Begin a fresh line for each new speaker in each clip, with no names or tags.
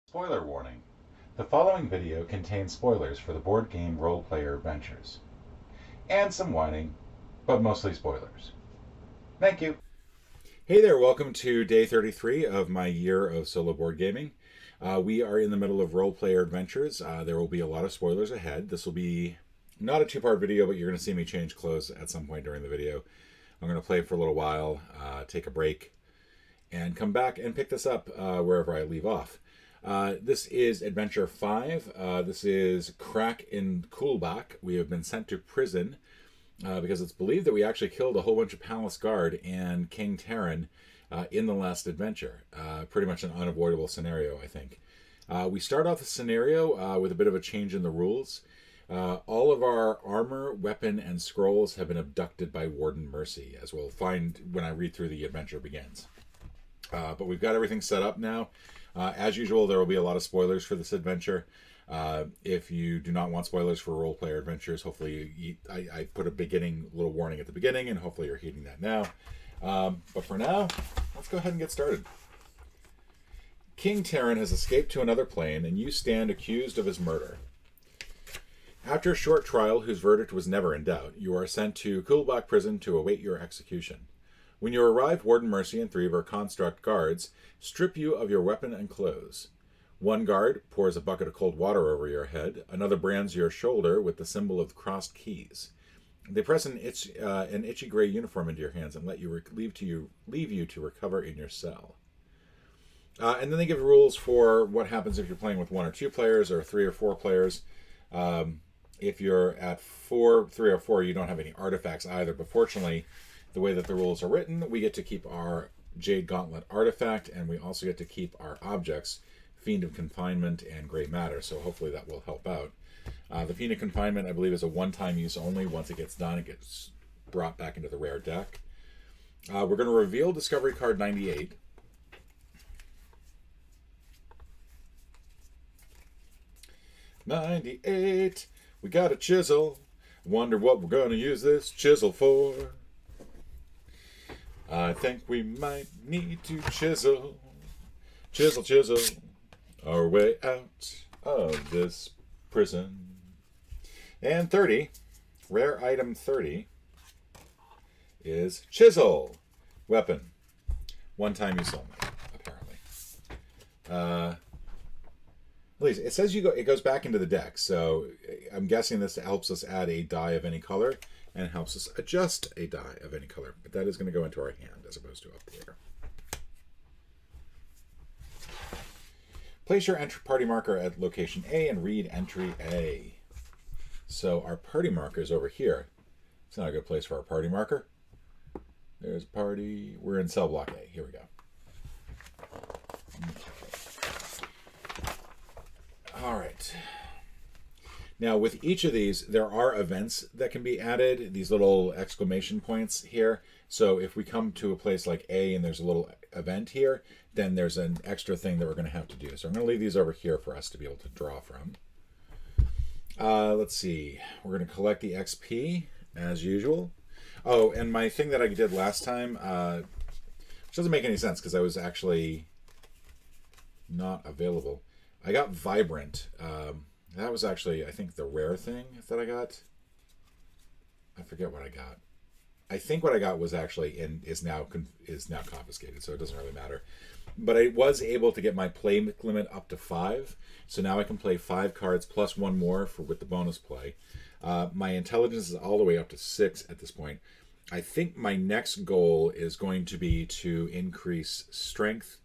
Spoiler warning. The following video contains spoilers for the board game Role Player Adventures. And some whining, but mostly spoilers. Thank you. Hey there, welcome to day 33 of my year of solo board gaming. We are in the middle of Role Player Adventures. There will be a lot of spoilers ahead. This will be not a two-part video, but you're going to see me change clothes at some point during the video. I'm going to play for a little while, take a break, and come back and pick this up wherever I leave off. This is Adventure 5. This is Crack in Kulbak. We have been sent to prison because it's believed that we actually killed a whole bunch of Palace Guard and King Terran in the last adventure. Pretty much an unavoidable scenario, I think. We start off the scenario with a bit of a change in the rules. All of our armor, weapon, and scrolls have been abducted by Warden Mercy, as we'll find when I read through the adventure begins. But we've got everything set up now. As usual, there will be a lot of spoilers for this adventure. If you do not want spoilers for Role Player Adventures, hopefully I put a little warning at the beginning, and hopefully you're heeding that now. But for now, let's go ahead and get started. King Terran has escaped to another plane, and you stand accused of his murder. After a short trial whose verdict was never in doubt, you are sent to Kulbak prison to await your execution. When you arrive, Warden Mercy and 3 of her construct guards strip you of your weapon and clothes. One guard pours a bucket of cold water over your head. Another brands your shoulder with the symbol of crossed keys. They press an itchy gray uniform into your hands and let you leave you to recover in your cell. And then they give rules for what happens if you're playing with 1 or 2 players or 3 or 4 players. If you're at 3 or 4, you don't have any artifacts either. But fortunately, the way that the rules are written, we get to keep our Jade Gauntlet artifact, and we also get to keep our objects, Fiend of Confinement and Gray Matter, so hopefully that will help out. The Fiend of Confinement, I believe, is a one-time use only. Once it gets done, it gets brought back into the rare deck. We're going to reveal Discovery Card 98. We got a chisel. Wonder what we're going to use this chisel for. I think we might need to chisel our way out of this prison. And 30, rare item 30, is chisel. Weapon. One-time use only, apparently. At least it says it goes back into the deck, so I'm guessing this helps us add a die of any color and helps us adjust a die of any color. But that is going to go into our hand as opposed to up there. Place your party marker at location A and read entry A. So our party marker is over here. It's not a good place for our party marker. There's party. We're in cell block A. Here we go. Okay. All right. Now, with each of these, there are events that can be added, these little exclamation points here. So if we come to a place like A and there's a little event here, then there's an extra thing that we're going to have to do. So I'm going to leave these over here for us to be able to draw from. Let's see. We're going to collect the XP, as usual. Oh, and my thing that I did last time, which doesn't make any sense because I was actually not available. I got Vibrant. That was actually, I think, the rare thing that I got. I forget what I got. I think what I got was actually is now confiscated, so it doesn't really matter. But I was able to get my play limit up to 5, so now I can play 5 cards plus 1 more with the bonus play. My intelligence is all the way up to 6 at this point. I think my next goal is going to be to increase strength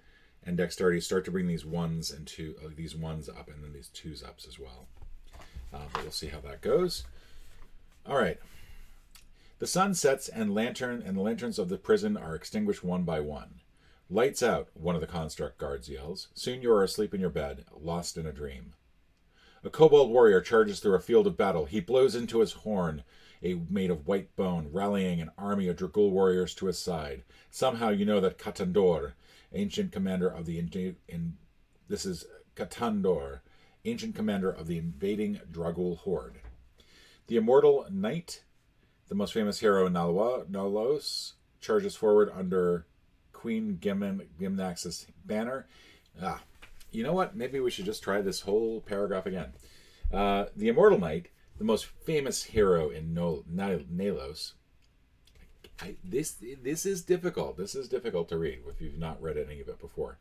and dexterity, start to bring these 1s and these 1s up, and then these 2s up as well. But we'll see how that goes. All right. The sun sets and the lanterns of the prison are extinguished one by one. Lights out, one of the construct guards yells. Soon you are asleep in your bed, lost in a dream. A kobold warrior charges through a field of battle. He blows into his horn, made of white bone, rallying an army of Dragul warriors to his side. Somehow you know that Katandor, ancient commander of the this is Katandor, ancient commander of the invading Dragul horde. The immortal knight, the most famous hero in Nalos, charges forward under Queen Gimnax's banner. You know what? Maybe we should just try this whole paragraph again. The Immortal Knight, the most famous hero in Nalos. This is difficult. This is difficult to read if you've not read any of it before.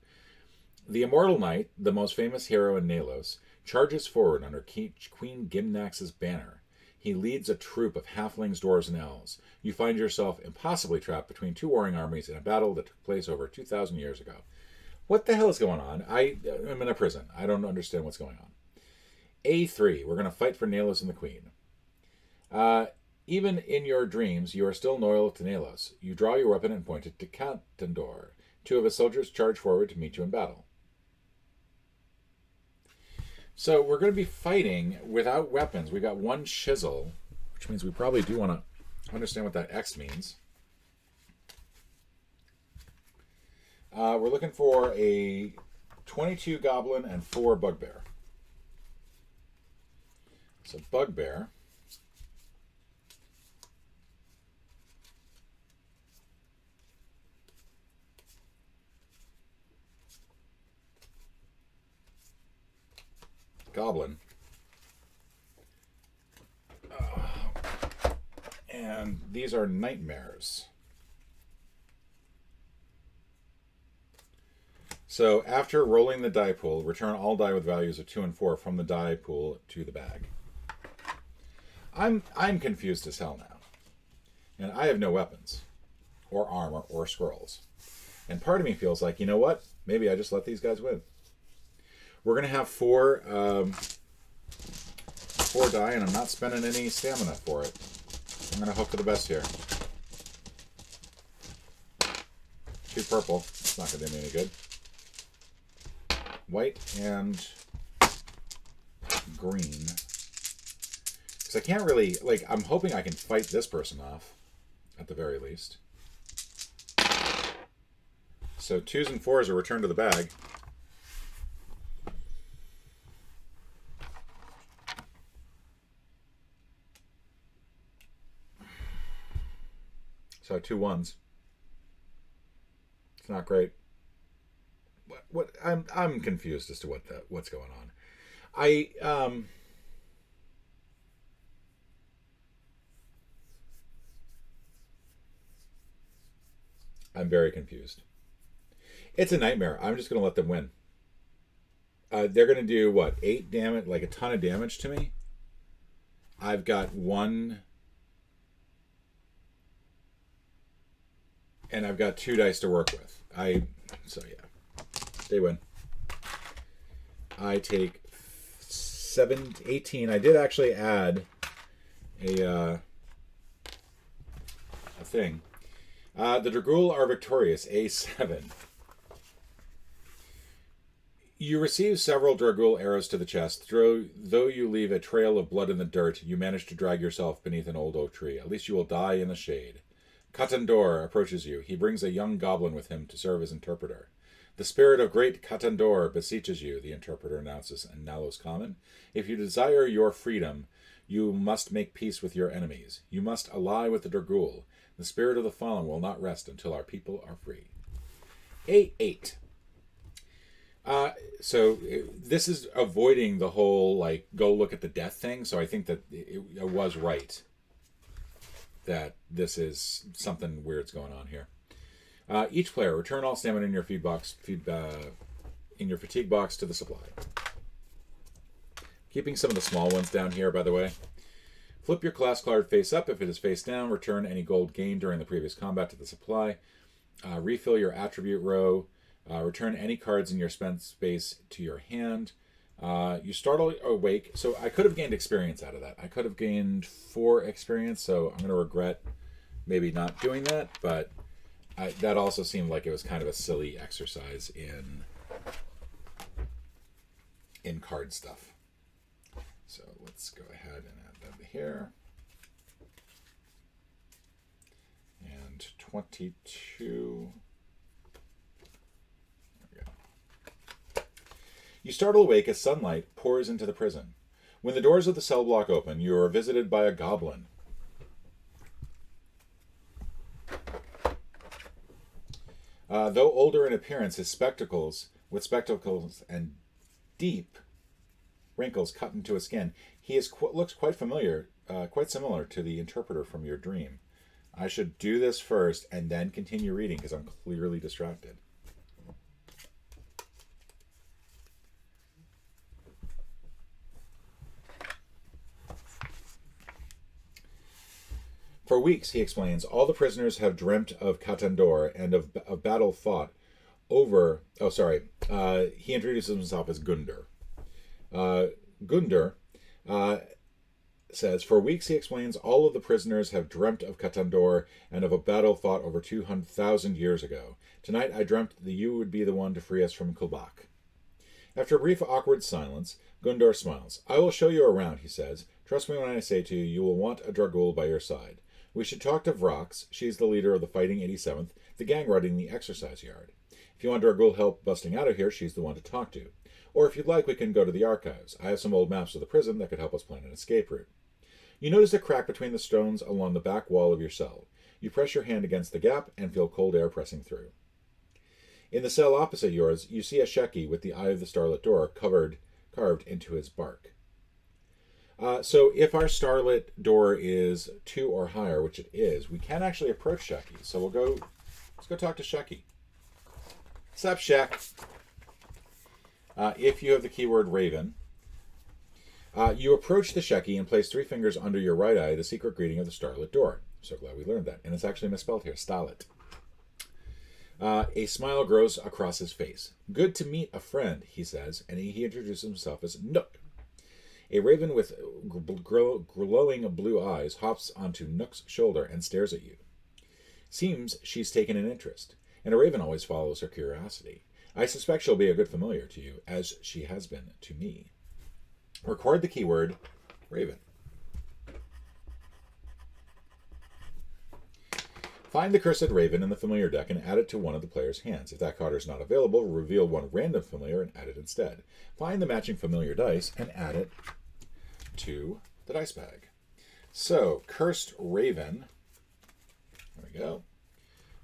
The Immortal Knight, the most famous hero in Nalos, charges forward under Queen Gimnax's banner. He leads a troop of halflings, dwarves, and elves. You find yourself impossibly trapped between two warring armies in a battle that took place over 2,000 years ago. What the hell is going on? I am in a prison. I don't understand what's going on. A3, we're going to fight for Nalos and the Queen. Even in your dreams, you are still loyal to Nalos. You draw your weapon and point it to Katandor. Two of his soldiers charge forward to meet you in battle. So we're going to be fighting without weapons. We got one chisel, which means we probably do want to understand what that X means. We're looking for a 22 goblin and 4 bugbear. So bugbear. Goblin. And these are nightmares. So after rolling the die pool, return all die with values of 2 and 4 from the die pool to the bag. I'm confused as hell now. And I have no weapons, or armor, or scrolls. And part of me feels like, you know what? Maybe I just let these guys win. We're going to have 4 die, and I'm not spending any stamina for it. I'm going to hope for the best here. 2 purple. It's not going to do me any good. White and green. Because I can't really, like, I'm hoping I can fight this person off, at the very least. So 2s and 4s are returned to the bag. So 2 1s. It's not great. What I'm confused as to what's going on. I'm very confused. It's a nightmare. I'm just going to let them win. They're going to do what? 8 damage, like a ton of damage to me. I've got 1. And I've got 2 dice to work with. So yeah. They win. I take 18. I did actually add a thing. The Dragool are victorious. A7. You receive several Dragool arrows to the chest. Though you leave a trail of blood in the dirt, you manage to drag yourself beneath an old oak tree. At least you will die in the shade. Katandor approaches you. He brings a young goblin with him to serve as interpreter. The spirit of great Katandor beseeches you, the interpreter announces in Nalos Common. If you desire your freedom, you must make peace with your enemies. You must ally with the Dragool. The spirit of the fallen will not rest until our people are free. A8. So this is avoiding the whole, like, go look at the death thing, so I think that it was right that this is something weird's going on here. Each player, return all stamina in your fatigue box to the supply. Keeping some of the small ones down here, by the way. Flip your class card face up. If it is face down, return any gold gained during the previous combat to the supply. Refill your attribute row. Return any cards in your spent space to your hand. You startle awake. So I could have gained experience out of that. I could have gained 4 experience, so I'm going to regret maybe not doing that, but that also seemed like it was kind of a silly exercise in card stuff. So let's go ahead and add that here. And 22. There we go. You startle awake as sunlight pours into the prison. When the doors of the cell block open, you are visited by a goblin. Though older in appearance, with spectacles and deep wrinkles cut into his skin. He looks quite familiar, quite similar to the interpreter from your dream. I should do this first and then continue reading because I'm clearly distracted. For weeks, he explains, all the prisoners have dreamt of Katandor and of battle fought over... he introduces himself as Gundar. Gundar says, for weeks, he explains, all of the prisoners have dreamt of Katandor and of a battle fought over 200,000 years ago. Tonight, I dreamt that you would be the one to free us from Kulbak. After a brief, awkward silence, Gundar smiles. I will show you around, he says. Trust me when I say to you, you will want a Dragul by your side. We should talk to Vrox. She's the leader of the Fighting 87th, the gang running the exercise yard. If you want Dragul help busting out of here, she's the one to talk to. Or if you'd like, we can go to the archives. I have some old maps of the prison that could help us plan an escape route. You notice a crack between the stones along the back wall of your cell. You press your hand against the gap and feel cold air pressing through. In the cell opposite yours, you see a Sheki with the Eye of the Starlit Door carved into his bark. So if our Starlit Door is 2 or higher, which it is, we can actually approach Sheki. So let's go talk to Sheki. What's up, Shek? If you have the keyword Raven, you approach the Sheki and place 3 fingers under your right eye, the secret greeting of the Starlit Door. So glad we learned that. And it's actually misspelled here, Stalit. A smile grows across his face. Good to meet a friend, he says, and he introduces himself as Nook. A raven with glowing blue eyes hops onto Nook's shoulder and stares at you. Seems she's taken an interest, and a raven always follows her curiosity. I suspect she'll be a good familiar to you, as she has been to me. Record the keyword Raven. Find the cursed raven in the familiar deck and add it to one of the player's hands. If that card is not available, reveal one random familiar and add it instead. Find the matching familiar dice and add it to the dice bag. So, cursed raven. There we go.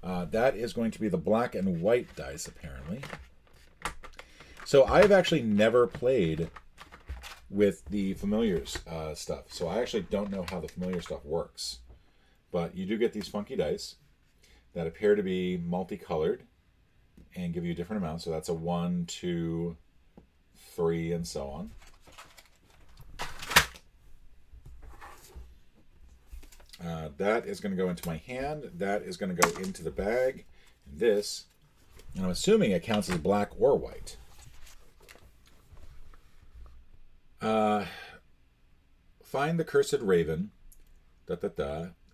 That is going to be the black and white dice, apparently. So I've actually never played with the familiars stuff. So I actually don't know how the familiar stuff works. But you do get these funky dice that appear to be multicolored and give you different amounts. So that's a 1, 2, 3, and so on. That is going to go into my hand. That is going to go into the bag. And this, and I'm assuming it counts as black or white. Find the cursed raven.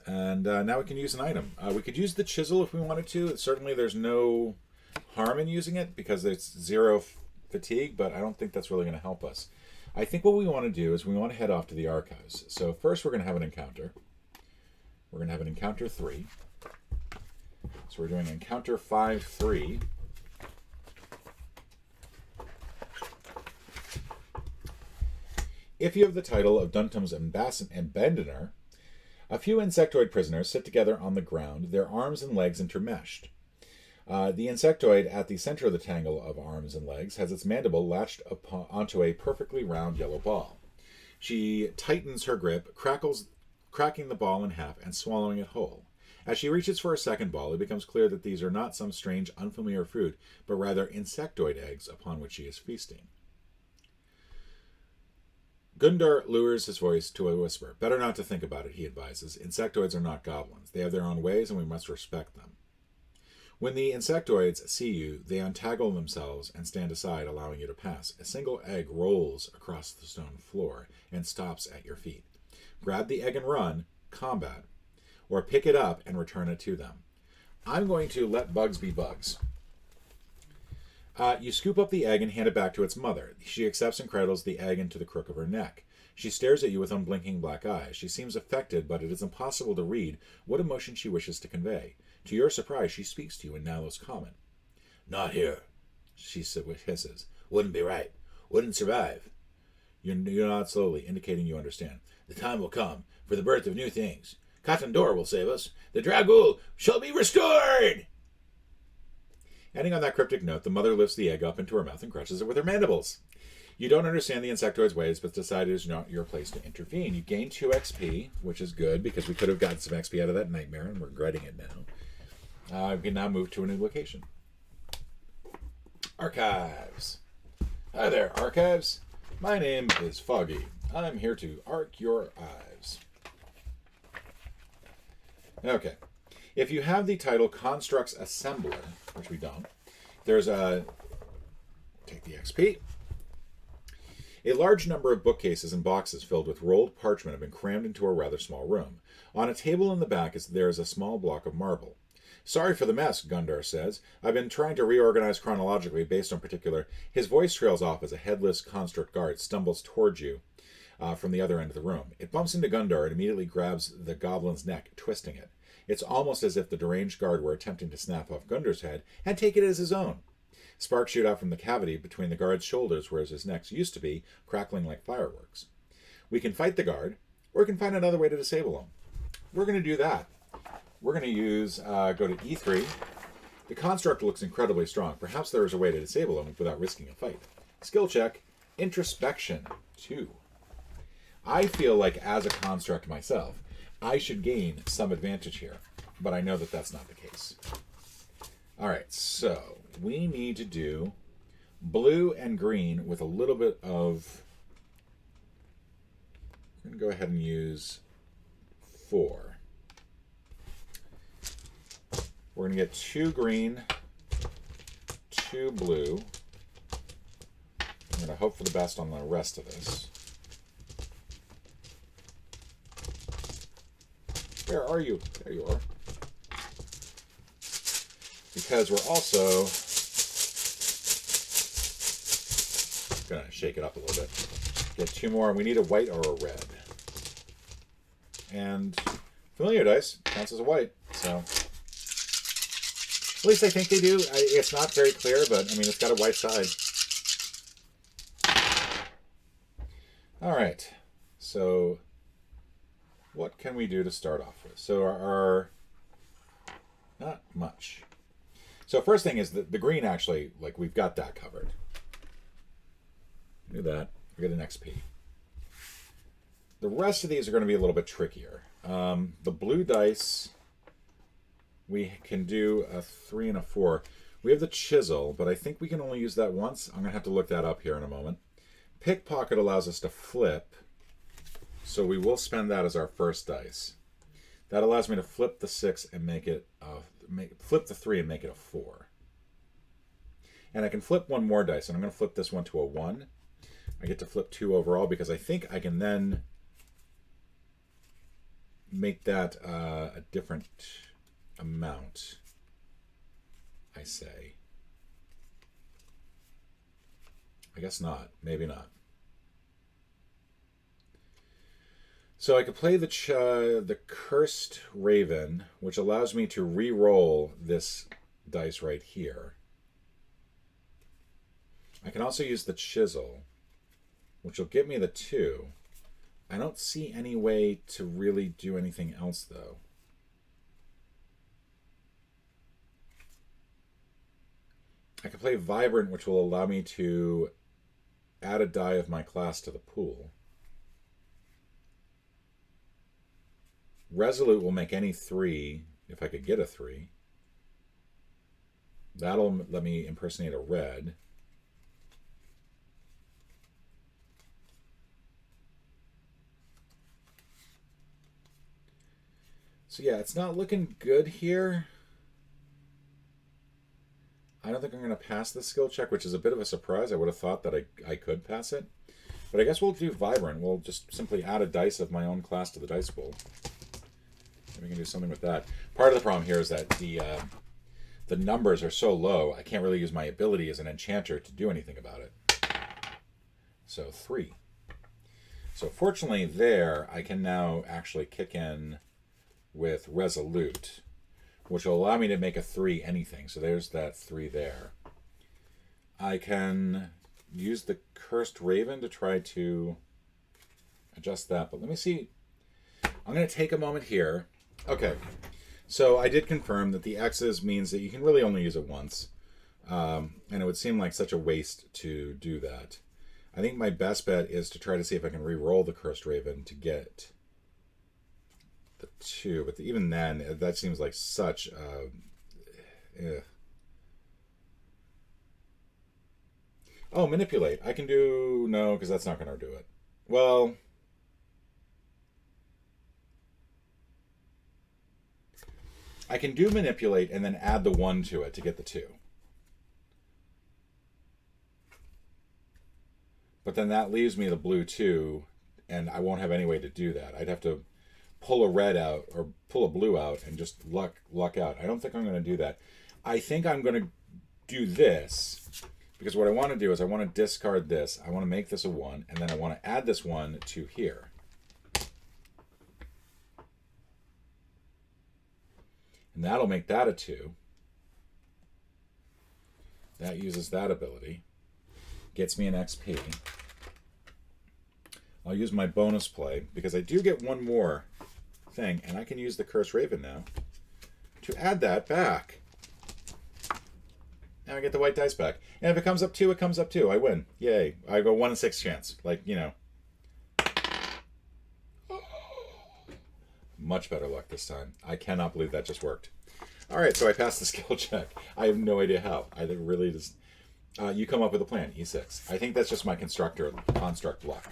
And now we can use an item. We could use the chisel if we wanted to. Certainly there's no harm in using it because it's 0 fatigue, but I don't think that's really going to help us. I think what we want to do is we want to head off to the archives. So first we're going to have an encounter. We're going to have an encounter 3. So we're doing encounter 5-3. If you have the title of Duntum's Ambassador, a few insectoid prisoners sit together on the ground, their arms and legs intermeshed. The insectoid at the center of the tangle of arms and legs has its mandible latched onto a perfectly round yellow ball. She tightens her grip, cracking the ball in half and swallowing it whole. As she reaches for a second ball, it becomes clear that these are not some strange, unfamiliar food, but rather insectoid eggs upon which she is feasting. Gundar lowers his voice to a whisper. Better not to think about it, he advises. Insectoids are not goblins. They have their own ways, and we must respect them. When the insectoids see you, they untangle themselves and stand aside, allowing you to pass. A single egg rolls across the stone floor and stops at your feet. Grab the egg and run, combat, or pick it up and return it to them. I'm going to let bugs be bugs. You scoop up the egg and hand it back to its mother. She accepts and cradles the egg into the crook of her neck. She stares at you with unblinking black eyes. She seems affected, but it is impossible to read what emotion she wishes to convey. To your surprise, she speaks to you in Nalos Common. Not here, she hisses. Wouldn't be right. Wouldn't survive. You nod slowly, indicating you understand. The time will come for the birth of new things. Katandor will save us. The Dragul shall be restored! Ending on that cryptic note, the mother lifts the egg up into her mouth and crushes it with her mandibles. You don't understand the insectoid's ways, but decide it is not your place to intervene. You gain 2 XP, which is good, because we could have gotten some XP out of that nightmare, and we're regretting it now. We can now move to a new location. Archives. Hi there, Archives. My name is Foggy. I'm here to arc your eyes. Okay. If you have the title Constructs Assembler, which we don't, there's a... Take the XP. A large number of bookcases and boxes filled with rolled parchment have been crammed into a rather small room. On a table in the back there is a small block of marble. Sorry for the mess, Gundar says. I've been trying to reorganize chronologically based on particular... His voice trails off as a headless construct guard stumbles towards you from the other end of the room. It bumps into Gundar and immediately grabs the goblin's neck, twisting it. It's almost as if the deranged guard were attempting to snap off Gundar's head and take it as his own. Sparks shoot out from the cavity between the guard's shoulders, whereas his neck used to be, crackling like fireworks. We can fight the guard, or we can find another way to disable him. We're going to do that. We're going to use, go to E3. The construct looks incredibly strong. Perhaps there is a way to disable him without risking a fight. Skill check, Introspection 2. I feel like, as a construct myself, I should gain some advantage here, but I know that that's not the case. All right, so we need to do blue and green with a little bit of... We're going to go ahead and use 4. We're going to get 2 green, 2 blue. I'm going to hope for the best on the rest of this. Where are you? There you are. Because we're also going to shake it up a little bit. Get 2 more. We need a white or a red. And familiar dice counts as a white. So at least I think they do. It's not very clear, but I mean, it's got a white side. All right. So what can we do to start off with? So our not much. So first thing is the green actually, like, we've got that covered. Do that. We get an XP. The rest of these are going to be a little bit trickier. The blue dice, we can do a 3 and a 4. We have the chisel, but I think we can only use that once. I'm going to have to look that up here in a moment. Pickpocket allows us to flip, so we will spend that as our first dice. That allows me to flip the 6 and make it flip the 3 and make it a 4. And I can flip one more dice, and I'm going to flip this one to a 1. I get to flip 2 overall because I think I can then make that a different amount, I say. I guess not. Maybe not. So I could play the Cursed Raven, which allows me to re-roll this dice right here. I can also use the Chisel, which will get me the 2. I don't see any way to really do anything else, though. I can play Vibrant, which will allow me to add a die of my class to the pool. Resolute will make any 3, if I could get a 3. That'll let me impersonate a red. So yeah, it's not looking good here. I don't think I'm going to pass the skill check, which is a bit of a surprise. I would have thought that I could pass it. But I guess we'll do Vibrant. We'll just simply add a dice of my own class to the dice pool. We can do something with that. Part of the problem here is that the numbers are so low, I can't really use my ability as an enchanter to do anything about it. So 3. So fortunately there, I can now actually kick in with Resolute, which will allow me to make a 3 anything. So there's that 3 there. I can use the Cursed Raven to try to adjust that. But let me see. I'm going to take a moment here. Okay, so I did confirm that the X's means that you can really only use it once. And it would seem like such a waste to do that. I think my best bet is to try to see if I can re-roll the Cursed Raven to get the 2. But even then, that seems like such a... Oh, manipulate. I can do... No, because that's not going to do it. Well... I can do manipulate and then add the 1 to it to get the 2. But then that leaves me the blue 2, and I won't have any way to do that. I'd have to pull a red out or pull a blue out and just luck out. I don't think I'm going to do that. I think I'm going to do this, because what I want to do is I want to discard this. I want to make this a 1, and then I want to add this 1 to here. And that'll make that a 2. That uses that ability. Gets me an XP. I'll use my bonus play, because I do get one more thing, and I can use the Cursed Raven now to add that back. Now I get the white dice back. And if it comes up 2, it comes up 2. I win. Yay. I go 1 in 6 chance. Like, you know. Much better luck this time. I cannot believe that just worked. All right, so I passed the skill check. I have no idea how. I really just... you come up with a plan, E6. I think that's just my construct luck.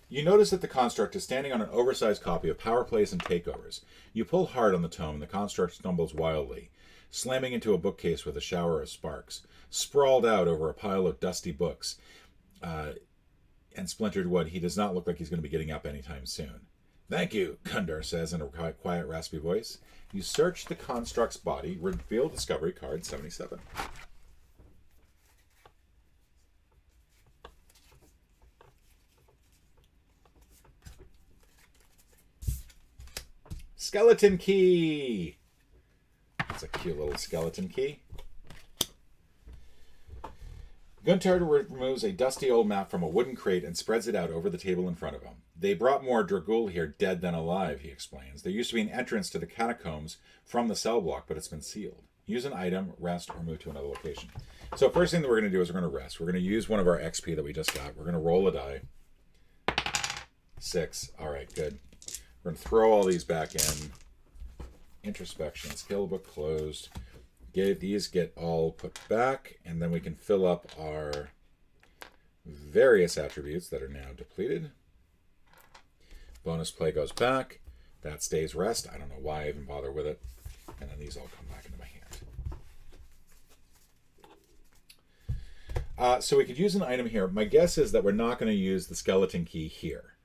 You notice that the construct is standing on an oversized copy of Power Plays and Takeovers. You pull hard on the tome, and the construct stumbles wildly, slamming into a bookcase with a shower of sparks, sprawled out over a pile of dusty books and splintered wood. He does not look like he's going to be getting up anytime soon. Thank you, Gundar says in a quiet, raspy voice. You search the construct's body, reveal discovery card 77. Skeleton key! That's a cute little skeleton key. Guntar removes a dusty old map from a wooden crate and spreads it out over the table in front of him. They brought more Dragul here dead than alive, he explains. There used to be an entrance to the catacombs from the cell block, but it's been sealed. Use an item, rest, or move to another location. So first thing that we're going to do is we're going to rest. We're going to use one of our XP that we just got. We're going to roll a die. 6. All right, good. We're going to throw all these back in. Introspection. Skill book closed. These get all put back, and then we can fill up our various attributes that are now depleted. Bonus play goes back. That stays rest. I don't know why I even bother with it. And then these all come back into my hand. So we could use an item here. My guess is that we're not going to use the skeleton key here.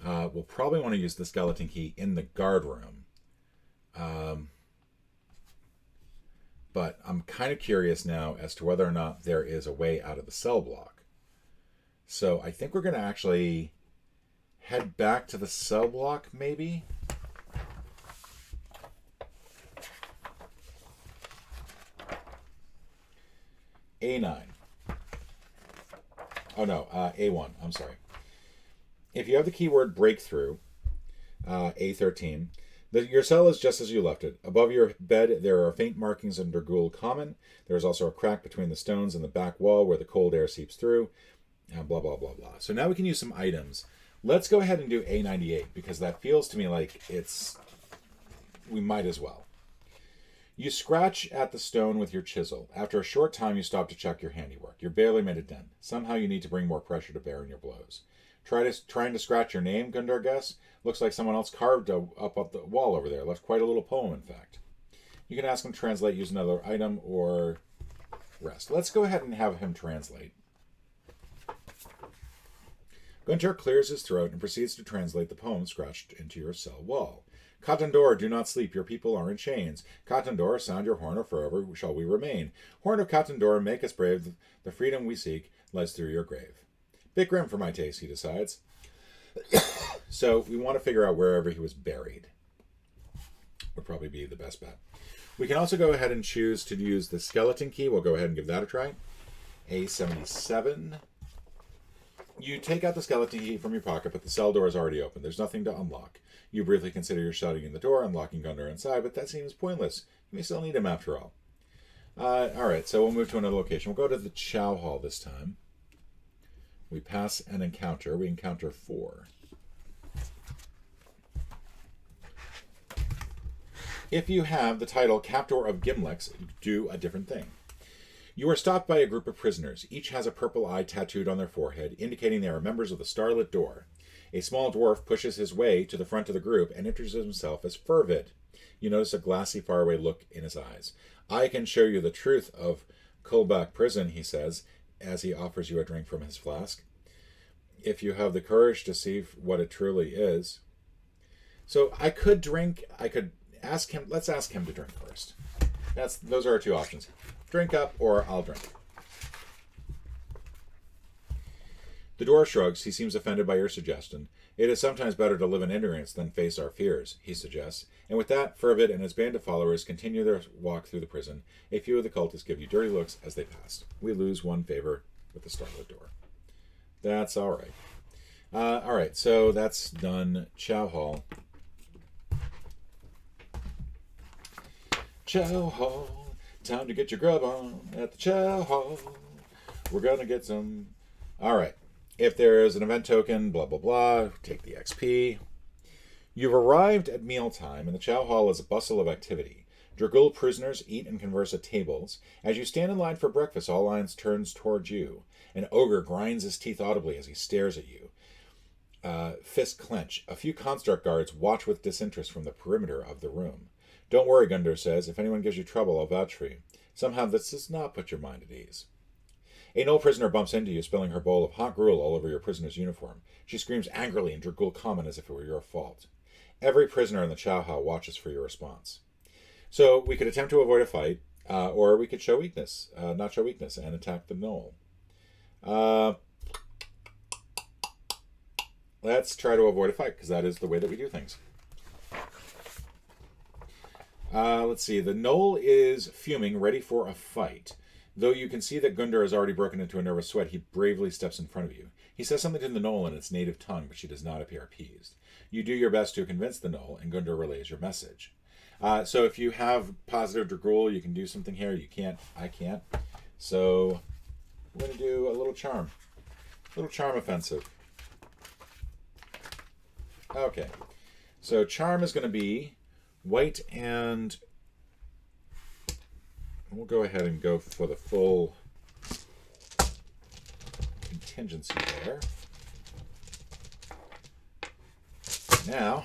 We'll probably want to use the skeleton key in the guard room. But I'm kind of curious now as to whether or not there is a way out of the cell block. So I think we're going to actually head back to the cell block, maybe? A9. Oh no, A1, I'm sorry. If you have the keyword breakthrough, A13, your cell is just as you left it. Above your bed, there are faint markings under Dragul Common. There is also a crack between the stones and the back wall where the cold air seeps through. Blah, blah, blah, blah. So now we can use some items. Let's go ahead and do A98, because that feels to me like we might as well. You scratch at the stone with your chisel. After a short time, you stop to check your handiwork. You're barely made a dent. Somehow you need to bring more pressure to bear in your blows. Trying to scratch your name, Gundar guess? Looks like someone else carved up the wall over there. Left quite a little poem, in fact. You can ask him to translate, use another item, or rest. Let's go ahead and have him translate. Guntar clears his throat and proceeds to translate the poem scratched into your cell wall. Katandor, do not sleep, your people are in chains. Katandor, sound your horn, or forever shall we remain. Horn of Katandor, make us brave, the freedom we seek lies through your grave. Bit grim for my taste, he decides. So we want to figure out wherever he was buried. Would probably be the best bet. We can also go ahead and choose to use the skeleton key. We'll go ahead and give that a try. A77. You take out the skeleton key from your pocket, but the cell door is already open. There's nothing to unlock. You briefly consider your shutting in the door, unlocking Gundar inside, but that seems pointless. You may still need him after all. All right, so we'll move to another location. We'll go to the Chow Hall this time. We pass an encounter. We encounter 4. If you have the title Captor of Gimlets, do a different thing. You are stopped by a group of prisoners. Each has a purple eye tattooed on their forehead, indicating they are members of the Starlit Door. A small dwarf pushes his way to the front of the group and introduces himself as Fervid. You notice a glassy, faraway look in his eyes. I can show you the truth of Kulbak Prison, he says, as he offers you a drink from his flask. If you have the courage to see what it truly is. So I could ask him, let's ask him to drink first. Those are our 2 options. Drink up, or I'll drink. The dwarf shrugs. He seems offended by your suggestion. It is sometimes better to live in ignorance than face our fears, he suggests. And with that, Fervid and his band of followers continue their walk through the prison. A few of the cultists give you dirty looks as they pass. We lose 1 favor with the Starlit Door. That's all right. All right, so that's done. Chow Hall. Chow Hall. Time to get your grub on at the Chow Hall. We're going to get some... All right. If there is an event token, blah, blah, blah, take the XP. You've arrived at mealtime, and the Chow Hall is a bustle of activity. Dragul prisoners eat and converse at tables. As you stand in line for breakfast, all lines turns towards you. An ogre grinds his teeth audibly as he stares at you. Fist clench. A few construct guards watch with disinterest from the perimeter of the room. Don't worry, Gundar says. If anyone gives you trouble, I'll vouch for you. Somehow this does not put your mind at ease. A Null prisoner bumps into you, spilling her bowl of hot gruel all over your prisoner's uniform. She screams angrily in Dragul Common as if it were your fault. Every prisoner in the Chow Hall watches for your response. So we could attempt to avoid a fight, or we could show weakness, not show weakness, and attack the Null. Let's try to avoid a fight, because that is the way that we do things. Let's see. The Null is fuming, ready for a fight. Though you can see that Gundar has already broken into a nervous sweat, he bravely steps in front of you. He says something to the Null in its native tongue, but she does not appear appeased. You do your best to convince the Null, and Gundar relays your message. So if you have positive Dragul, you can do something here. You can't. I can't. So I'm going to do a little charm. A little charm offensive. Okay. So charm is going to be white, and we'll go ahead and go for the full contingency there. Now,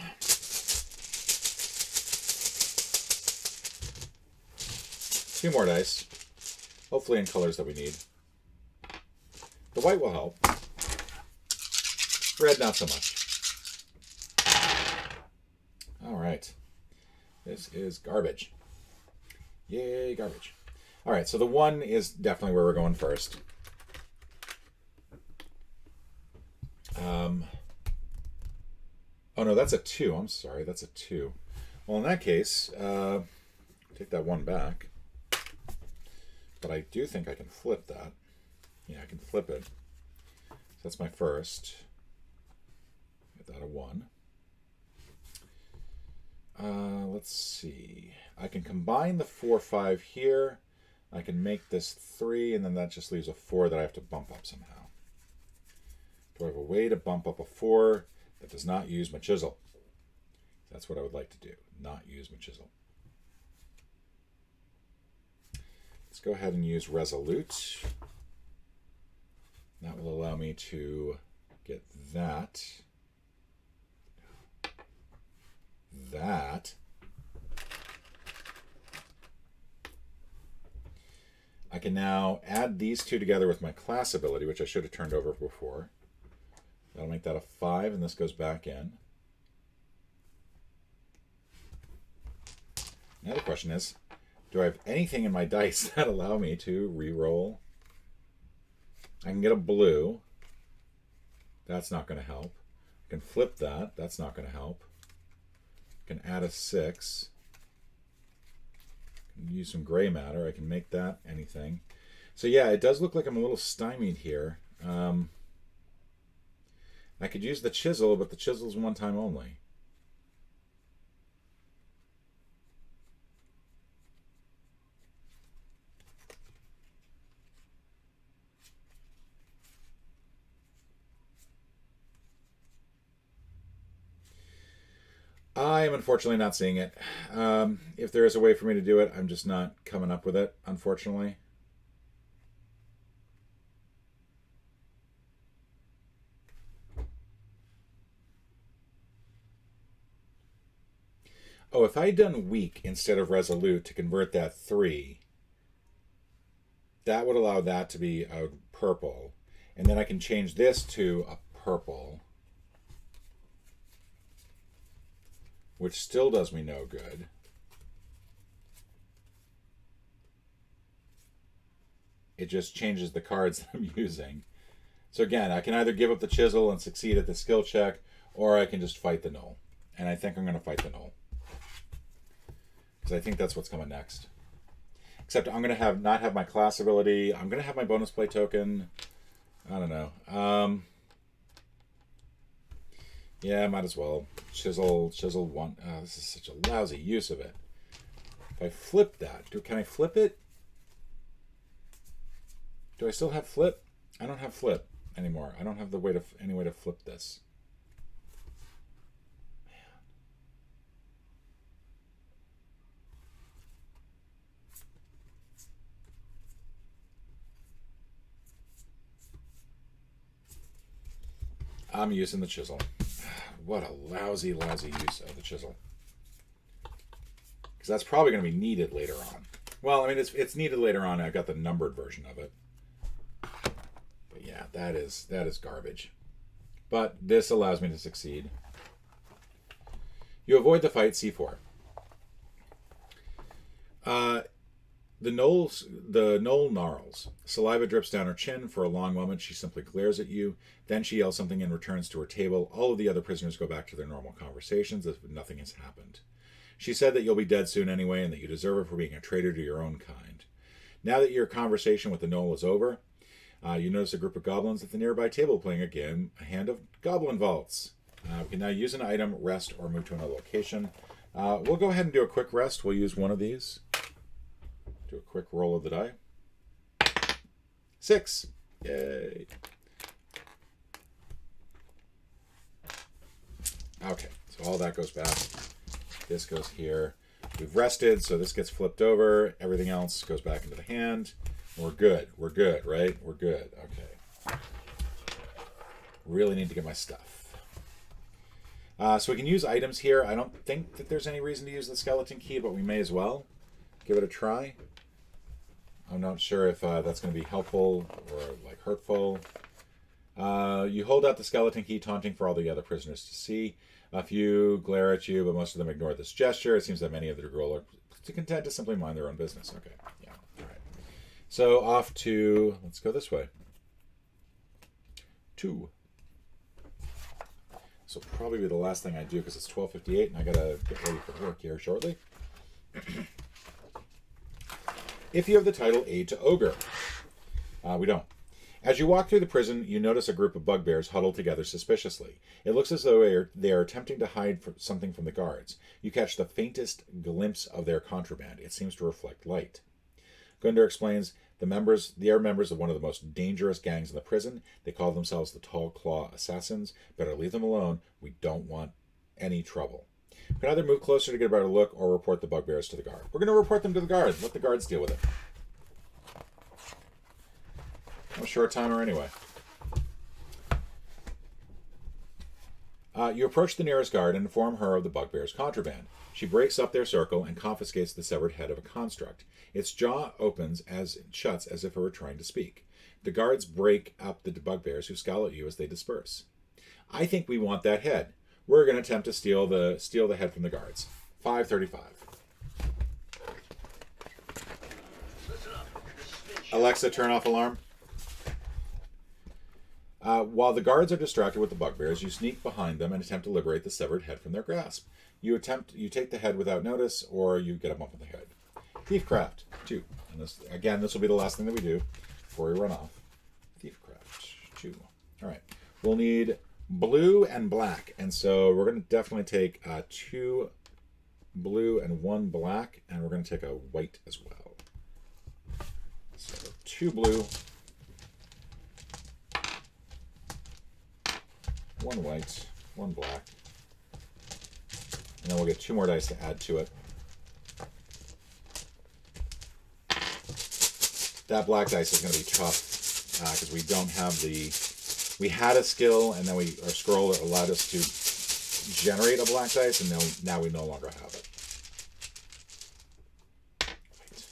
2 more dice, hopefully in colors that we need. The white will help. Red, not so much. All right. This is garbage. Yay, garbage. All right, so the 1 is definitely where we're going first. Oh, no, that's a 2. I'm sorry, that's a 2. Well, in that case, take that 1 back. But I do think I can flip that. Yeah, I can flip it. So that's my first. Get that a 1. Let's see. I can combine the 4, 5 here. I can make this 3, and then that just leaves a 4 that I have to bump up somehow. Do I have a way to bump up a 4 that does not use my chisel? That's what I would like to do, not use my chisel. Let's go ahead and use Resolute. That will allow me to get that. That. I can now add these 2 together with my class ability, which I should have turned over before. That'll make that a 5, and this goes back in. Now the question is, do I have anything in my dice that allow me to re-roll? I can get a blue. That's not going to help. I can flip that. That's not going to help. I can add a 6. I can use some gray matter. I can make that anything. So yeah, it does look like I'm a little stymied here. I could use the chisel, but the chisel's 1 time only. am unfortunately not seeing it. If there is a way for me to do it, I'm just not coming up with it, unfortunately. Oh, if I had done weak instead of resolute to convert that 3, that would allow that to be a purple. And then I can change this to a purple, which still does me no good. It just changes the cards that I'm using. So again, I can either give up the chisel and succeed at the skill check, or I can just fight the null. And I think I'm going to fight the null, because I think that's what's coming next. Except I'm going to not have my class ability. I'm going to have my bonus play token. I don't know. Yeah, might as well. Chisel 1. This is such a lousy use of it. If I flip that, can I flip it? Do I still have flip? I don't have flip anymore. I don't have any way to flip this. I'm using the chisel. What a lousy, lousy use of the chisel. Because that's probably going to be needed later on. Well, I mean, it's needed later on. I've got the numbered version of it. But yeah, that is garbage. But this allows me to succeed. You avoid the fight, C4. The knoll gnarls. Saliva drips down her chin. For a long moment, she simply glares at you. Then she yells something and returns to her table. All of the other prisoners go back to their normal conversations as if nothing has happened. She said that you'll be dead soon anyway, and that you deserve it for being a traitor to your own kind. Now that your conversation with the gnoll is over, you notice a group of goblins at the nearby table playing a game, a hand of goblin vaults. We can now use an item, rest, or move to another location. We'll go ahead and do a quick rest. We'll use one of these. Do a quick roll of the die. 6. Yay. Okay, so all that goes back. This goes here. We've rested, so this gets flipped over. Everything else goes back into the hand. We're good. We're good, right? We're good. Okay. Really need to get my stuff. So we can use items here. I don't think that there's any reason to use the skeleton key, but we may as well give it a try. I'm not sure if that's going to be helpful or like hurtful. You hold out the skeleton key, taunting for all the other prisoners to see. A few glare at you, but most of them ignore this gesture. It seems that many of the girl are content to simply mind their own business. Okay, yeah, all right. So off to, let's go this way. 2. This will probably be the last thing I do because it's 12:58 and I gotta get ready for work here shortly. If you have the title Aid to Ogre. We don't. As you walk through the prison, you notice a group of bugbears huddled together suspiciously. It looks as though they are attempting to hide something from the guards. You catch the faintest glimpse of their contraband. It seems to reflect light. Gundar explains, they are members of one of the most dangerous gangs in the prison. They call themselves the Tall Claw Assassins. Better leave them alone. We don't want any trouble. We can either move closer to get a better look or report the bugbears to the guard. We're going to report them to the guard. Let the guards deal with it. I'm a short timer anyway. You approach the nearest guard and inform her of the bugbear's contraband. She breaks up their circle and confiscates the severed head of a construct. Its jaw opens and shuts as if it were trying to speak. The guards break up the bugbears who scowl at you as they disperse. I think we want that head. We're going to attempt to steal the head from the guards. 535. Alexa, turn off alarm. While the guards are distracted with the bugbears, you sneak behind them and attempt to liberate the severed head from their grasp. You take the head without notice, or you get them up with the head. Thiefcraft 2. And this will be the last thing that we do before we run off. Thiefcraft 2. All right. We'll need blue and black, and so we're going to definitely take 2 blue and 1 black, and we're going to take a white as well. So 2 blue, 1 white, 1 black, And then we'll get 2 more dice to add to it. That black dice is going to be tough because we don't have the... We had a skill, and then our scroll allowed us to generate a black dice, and now we no longer have it. Right.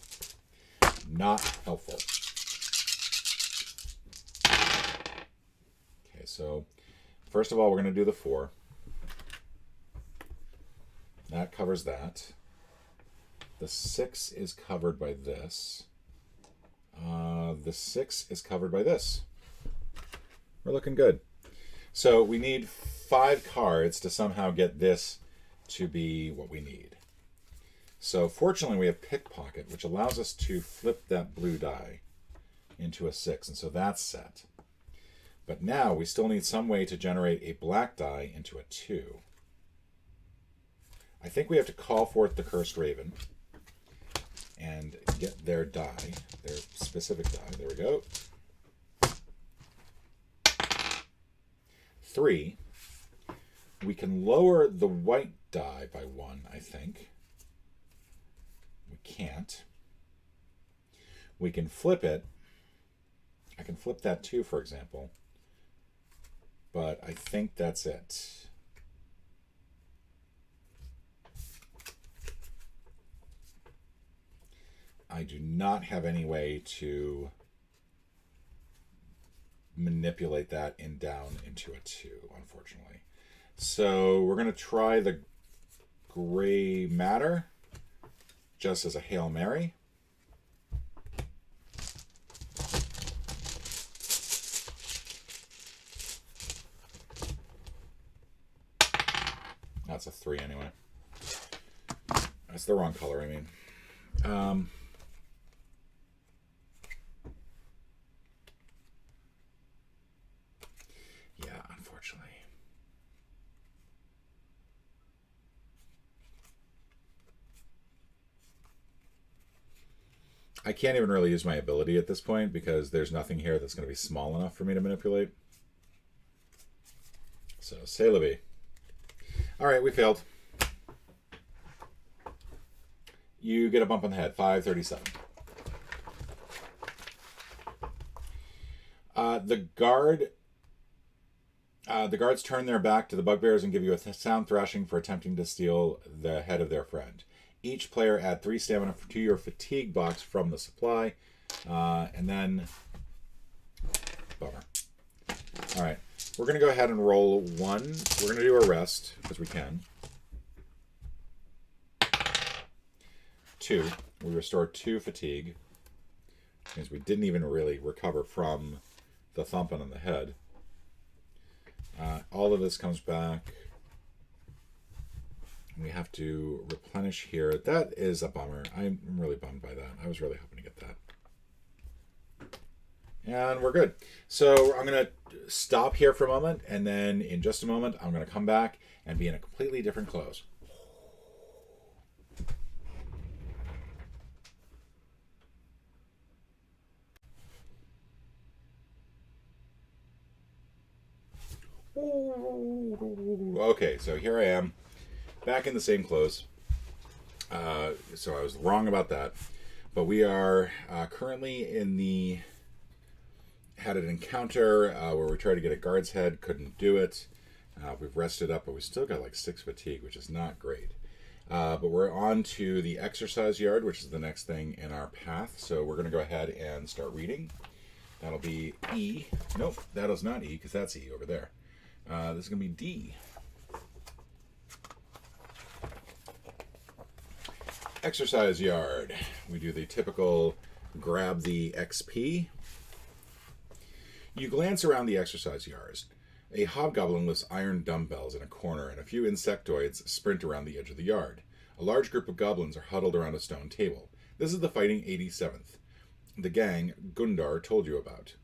Not helpful. Okay, so first of all, we're going to do the 4. That covers that. The 6 is covered by this. The 6 is covered by this. We're looking good. So we need 5 cards to somehow get this to be what we need. So fortunately we have Pickpocket, which allows us to flip that blue die into a 6, and so that's set. But now we still need some way to generate a black die into a 2. I think we have to call forth the Cursed Raven and get their die, their specific die. There we go. 3. We can lower the white die by 1, I think. We can't. We can flip it. I can flip that 2, for example. But I think that's it. I do not have any way to manipulate that down into a 2, unfortunately. So we're going to try the gray matter just as a Hail Mary. That's a 3 anyway. That's the wrong color, I mean. Yeah, unfortunately. I can't even really use my ability at this point because there's nothing here that's going to be small enough for me to manipulate. So, c'est la vie. All right, we failed. You get a bump on the head, 537. The guards turn their back to the bugbears and give you a sound thrashing for attempting to steal the head of their friend. Each player add 3 stamina to your fatigue box from the supply, and then bummer. All right, we're going to go ahead and roll 1. We're going to do a rest because we can. 2. We restore 2 fatigue. Which means we didn't even really recover from the thumping on the head. All of this comes back. We have to replenish here. That is a bummer. I'm really bummed by that. I was really hoping to get that. And we're good. So I'm going to stop here for a moment, and then in just a moment, I'm going to come back and be in a completely different clothes. Okay, so here I am, back in the same clothes. So I was wrong about that. But we are currently in the... Had an encounter where we tried to get a guard's head, couldn't do it. We've rested up, but we still got like 6 fatigue, which is not great. But we're on to the exercise yard, which is the next thing in our path. So we're going to go ahead and start reading. That'll be E. Nope, that is not E, because that's E over there. This is going to be D. Exercise yard. We do the typical grab the XP. You glance around the exercise yard. A hobgoblin lifts iron dumbbells in a corner, and a few insectoids sprint around the edge of the yard. A large group of goblins are huddled around a stone table. This is the Fighting 87th, the gang Gundar told you about.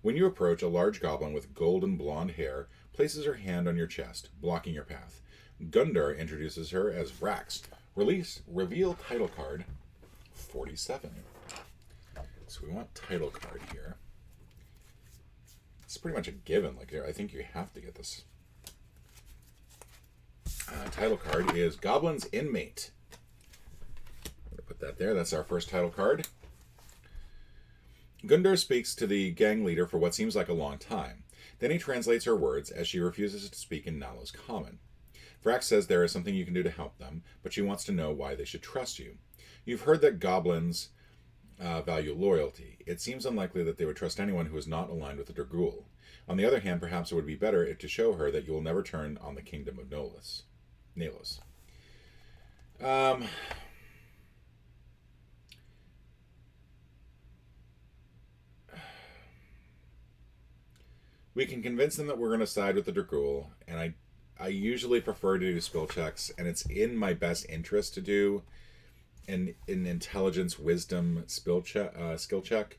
When you approach, a large goblin with golden blonde hair places her hand on your chest, blocking your path. Gundar introduces her as Vrax. Reveal title card 47. So we want title card here. It's pretty much a given. Like, I think you have to get this. Title card is Goblin's Inmate. I'm going to put that there. That's our first title card. Gundar speaks to the gang leader for what seems like a long time. Then he translates her words as she refuses to speak in Nalo's common. Vrax says there is something you can do to help them, but she wants to know why they should trust you. You've heard that goblins value loyalty. It seems unlikely that they would trust anyone who is not aligned with the Dragul. On the other hand, perhaps it would be better to show her that you will never turn on the kingdom of Nalos. We can convince them that we're going to side with the Dragul, and I usually prefer to do spell checks, and it's in my best interest to do an intelligence, wisdom skill check.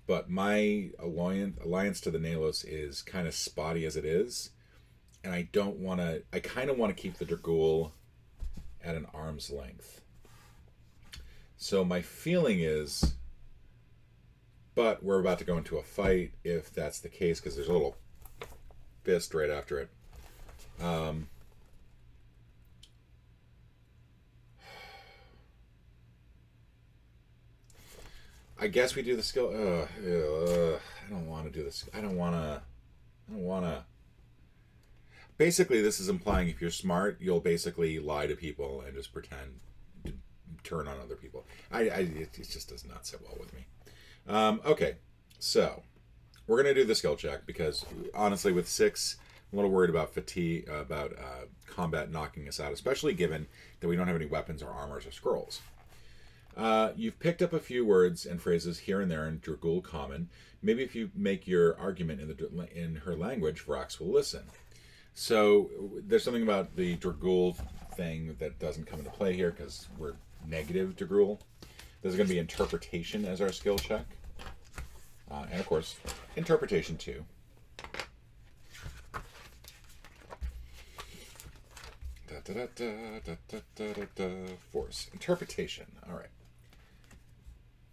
But my alliance to the Nalos is kind of spotty as it is, and I don't want to. I kind of want to keep the Dragul at an arm's length. So my feeling is, but we're about to go into a fight if that's the case, because there's a little fist right after it. I guess we do the skill. I don't want to do this. I don't want to. Basically, this is implying if you're smart, you'll basically lie to people and just pretend to turn on other people. It just does not sit well with me. Okay, so we're going to do the skill check because honestly, with 6, I'm a little worried about fatigue, about combat knocking us out, especially given that we don't have any weapons or armors or scrolls. You've picked up a few words and phrases here and there in Dragul Common. Maybe if you make your argument in her language, Vrax will listen. So there's something about the Dragul thing that doesn't come into play here because we're negative Dragul. There's going to be interpretation as our skill check. And of course, interpretation too. Force. Interpretation. All right.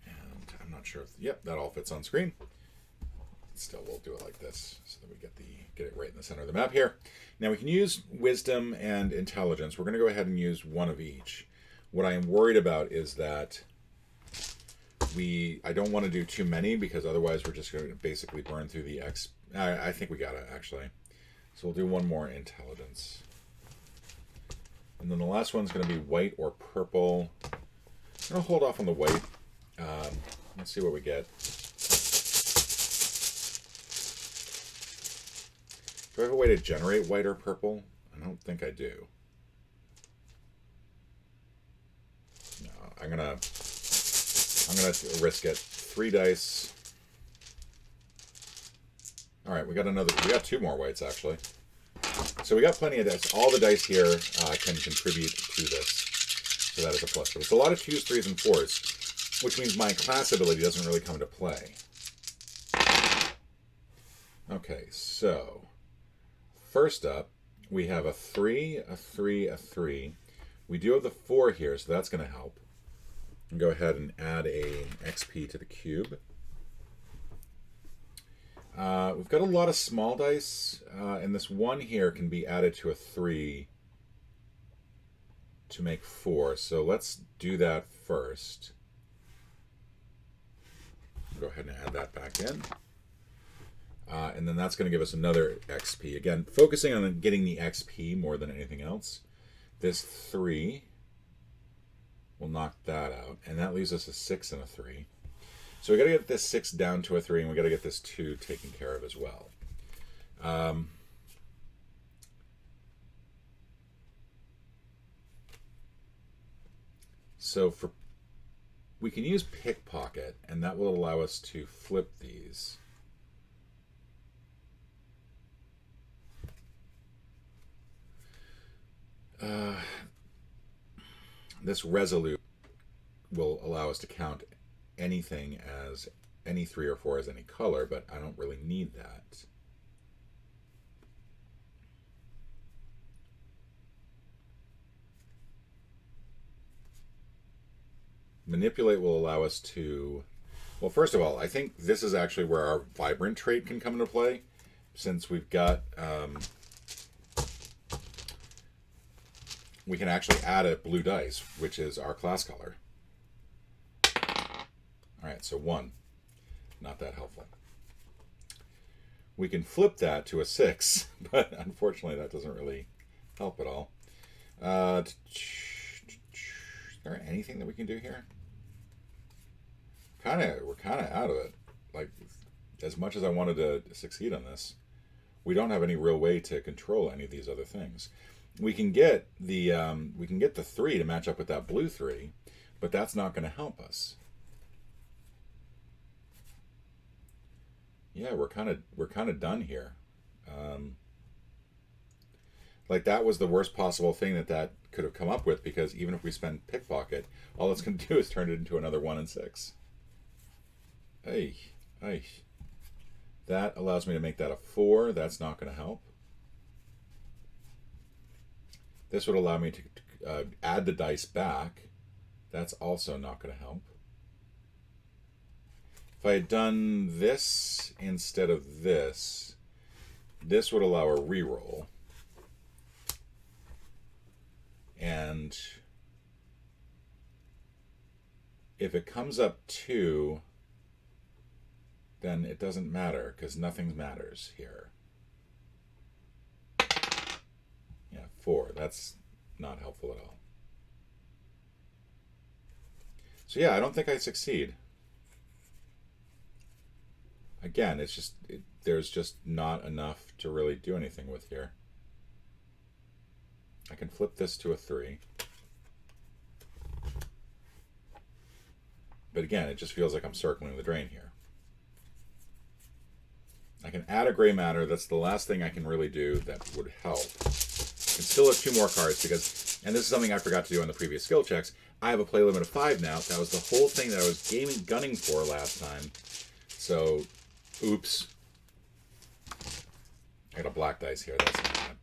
And I'm not sure if... Yep, that all fits on screen. Still, we'll do it like this so that we get it right in the center of the map here. Now, we can use wisdom and intelligence. We're going to go ahead and use one of each. What I am worried about is that I don't want to do too many because otherwise we're just going to basically burn through the X. I think we got it, actually. So we'll do one more intelligence. And then the last one's going to be white or purple. I'm going to hold off on the white. Let's see what we get. Do I have a way to generate white or purple? I don't think I do. No, I'm gonna risk it. 3 dice. All right, we got 2 more whites actually. So we got plenty of dice. All the dice here can contribute to this, so that is a plus. But it's a lot of 2s, 3s, and 4s, which means my class ability doesn't really come into play. Okay, so first up, we have a 3, a 3, a 3. We do have the 4 here, so that's going to help. And go ahead and add an XP to the cube. We've got a lot of small dice, and this 1 here can be added to a 3 to make 4. So let's do that first. Go ahead and add that back in. And then that's going to give us another XP. Again, focusing on getting the XP more than anything else. This 3 will knock that out. And that leaves us a 6 and a 3. So we got to get this 6 down to a 3, and we got to get this 2 taken care of as well. So we can use pickpocket, and that will allow us to flip these. This resolute will allow us to count anything as any 3 or 4 as any color, but I don't really need that. Manipulate will allow us to... Well, first of all, I think this is actually where our vibrant trait can come into play, since we've got we can actually add a blue dice, which is our class color. All right, so 1. Not that helpful. We can flip that to a 6, but unfortunately that doesn't really help at all. Is there anything that we can do here? We're kind of out of it. Like, as much as I wanted to succeed on this, we don't have any real way to control any of these other things. We can get the 3 to match up with that blue 3, but that's not going to help us. Yeah, we're kind of done here. Like, that was the worst possible thing that could have come up with, because even if we spend pickpocket, all it's going to do is turn it into another 1 and 6. Hey. That allows me to make that a 4. That's not going to help. This would allow me to add the dice back. That's also not going to help. If I had done this instead of this, this would allow a reroll. And if it comes up 2, then it doesn't matter, because nothing matters here. Yeah, 4. That's not helpful at all. So yeah, I don't think I succeed. Again, it's just there's just not enough to really do anything with here. I can flip this to a 3. But again, it just feels like I'm circling the drain here. I can add a gray matter. That's the last thing I can really do that would help. I can still have 2 more cards because, and this is something I forgot to do on the previous skill checks, I have a play limit of 5 now. That was the whole thing that I was gunning for last time. So, oops. I got a black dice here.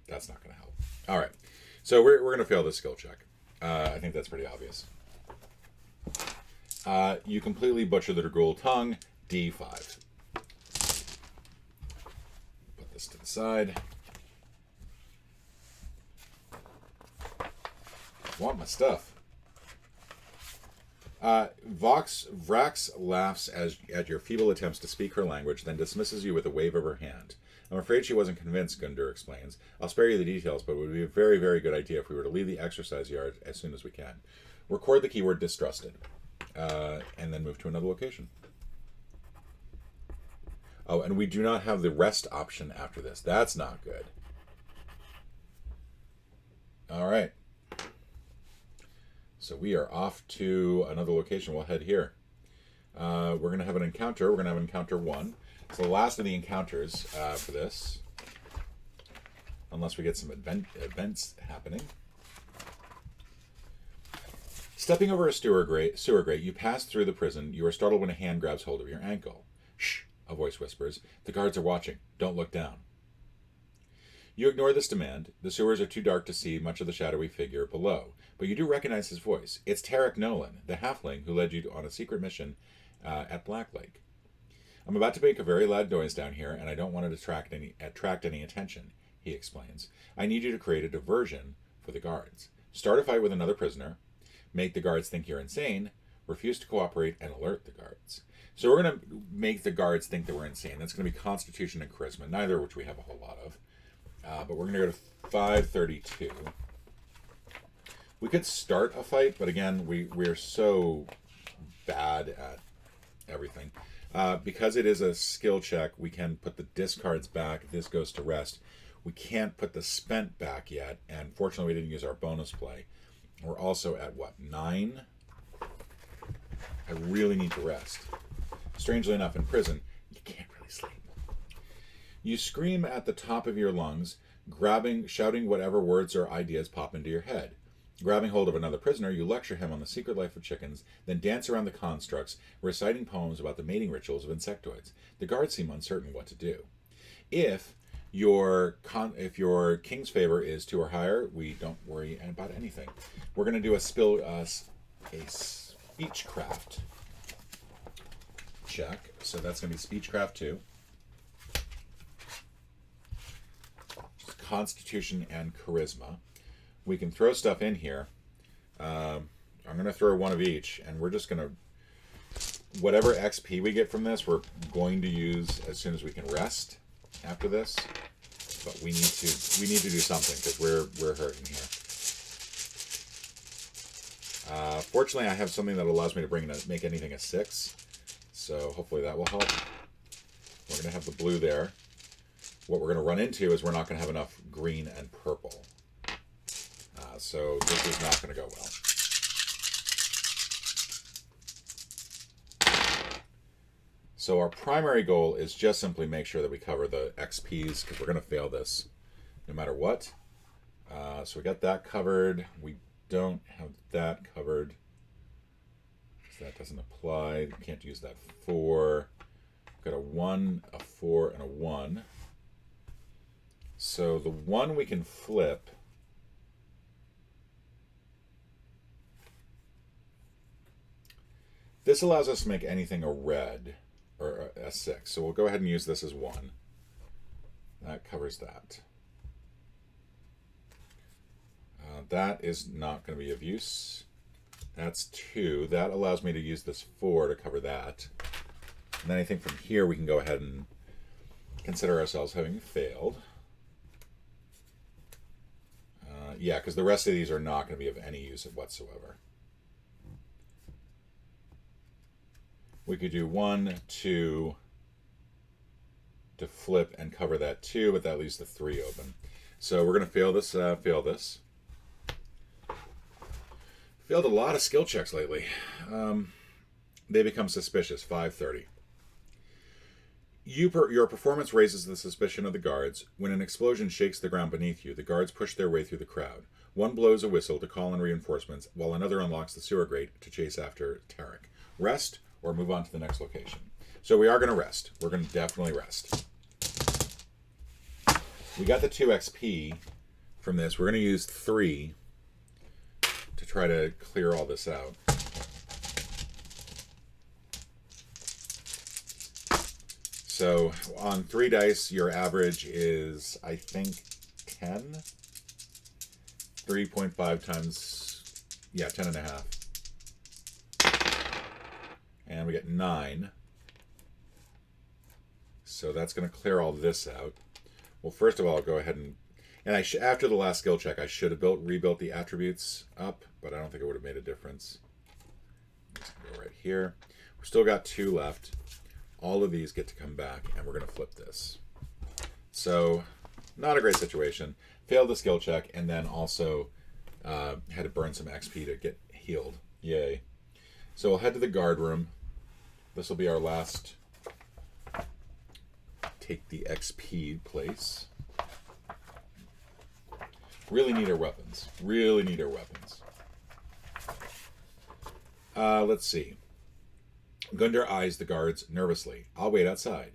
That's not going to help. All right. So we're going to fail this skill check. I think that's pretty obvious. You completely butcher the Dragul tongue. D5. Put this to the side. Want my stuff. Vrax laughs at your feeble attempts to speak her language, then dismisses you with a wave of her hand. I'm afraid she wasn't convinced, Gundur explains. I'll spare you the details, but it would be a very, very good idea if we were to leave the exercise yard as soon as we can. Record the keyword distrusted, and then move to another location. Oh, and we do not have the rest option after this. That's not good. All right. So we are off to another location. We'll head here. We're going to have an encounter. We're going to have encounter 1. It's the last of the encounters for this. Unless we get some events happening. Stepping over a sewer grate, you pass through the prison. You are startled when a hand grabs hold of your ankle. Shh, a voice whispers. The guards are watching. Don't look down. You ignore this demand. The sewers are too dark to see much of the shadowy figure below, but you do recognize his voice. It's Tarek Nolan, the halfling who led you on a secret mission at Black Lake. I'm about to make a very loud noise down here, and I don't want to attract any attention, he explains. I need you to create a diversion for the guards. Start a fight with another prisoner, make the guards think you're insane, refuse to cooperate, and alert the guards. So we're going to make the guards think that we're insane. That's going to be Constitution and Charisma, neither of which we have a whole lot of. But we're going to go to 532. We could start a fight, but again, we're so bad at everything. Because it is a skill check, we can put the discards back. This goes to rest. We can't put the spent back yet, and fortunately we didn't use our bonus play. We're also at, what, 9? I really need to rest. Strangely enough, in prison, you can't really sleep. You scream at the top of your lungs, shouting whatever words or ideas pop into your head. Grabbing hold of another prisoner, you lecture him on the secret life of chickens, then dance around the constructs, reciting poems about the mating rituals of insectoids. The guards seem uncertain what to do. If your king's favor is 2 or higher, we don't worry about anything. We're going to do a speechcraft check. So that's going to be speechcraft 2. Constitution and Charisma. we can throw stuff in here. I'm going to throw one of each, and we're just going to, whatever XP we get from this, we're going to use as soon as we can rest after this. But we need to do something because we're hurting here. Fortunately, I have something that allows me to make anything a 6, so hopefully that will help. We're going to have the blue there. What we're going to run into is we're not going to have enough green and purple. So this is not going to go well. So our primary goal is just simply make sure that we cover the XPs because we're going to fail this no matter what. So we got that covered. We don't have that covered. So that doesn't apply. You can't use that 4. We've got a 1, a 4, and a 1. So the 1 we can flip. This allows us to make anything a red, or a 6. So we'll go ahead and use this as 1. That covers that. That is not going to be of use. That's 2. That allows me to use this 4 to cover that. And then I think from here we can go ahead and consider ourselves having failed. Yeah, because the rest of these are not going to be of any use whatsoever. We could do 1, 2 to flip and cover that 2, but that leaves the 3 open. So we're going to fail this. Failed a lot of skill checks lately. They become suspicious. 530. Your performance raises the suspicion of the guards. When an explosion shakes the ground beneath you, the guards push their way through the crowd. One blows a whistle to call in reinforcements, while another unlocks the sewer grate to chase after Tarek. Rest or move on to the next location. So we are going to rest. We're going to definitely rest. We got the 2 XP from this. We're going to use 3 to try to clear all this out. So on 3 dice, your average is, I think, 10. 3.5 times, yeah, 10.5. And we get 9. So that's going to clear all this out. Well, first of all, I'll go ahead and after the last skill check, I should have rebuilt the attributes up, but I don't think it would have made a difference. Let's go right here. We've still got 2 left. All of these get to come back, and we're going to flip this. So, not a great situation. Failed the skill check, and then also had to burn some XP to get healed. Yay. So we'll head to the guard room. This will be our last take the XP place. Really need our weapons. Really need our weapons. Let's see. Gundar eyes the guards nervously. I'll wait outside.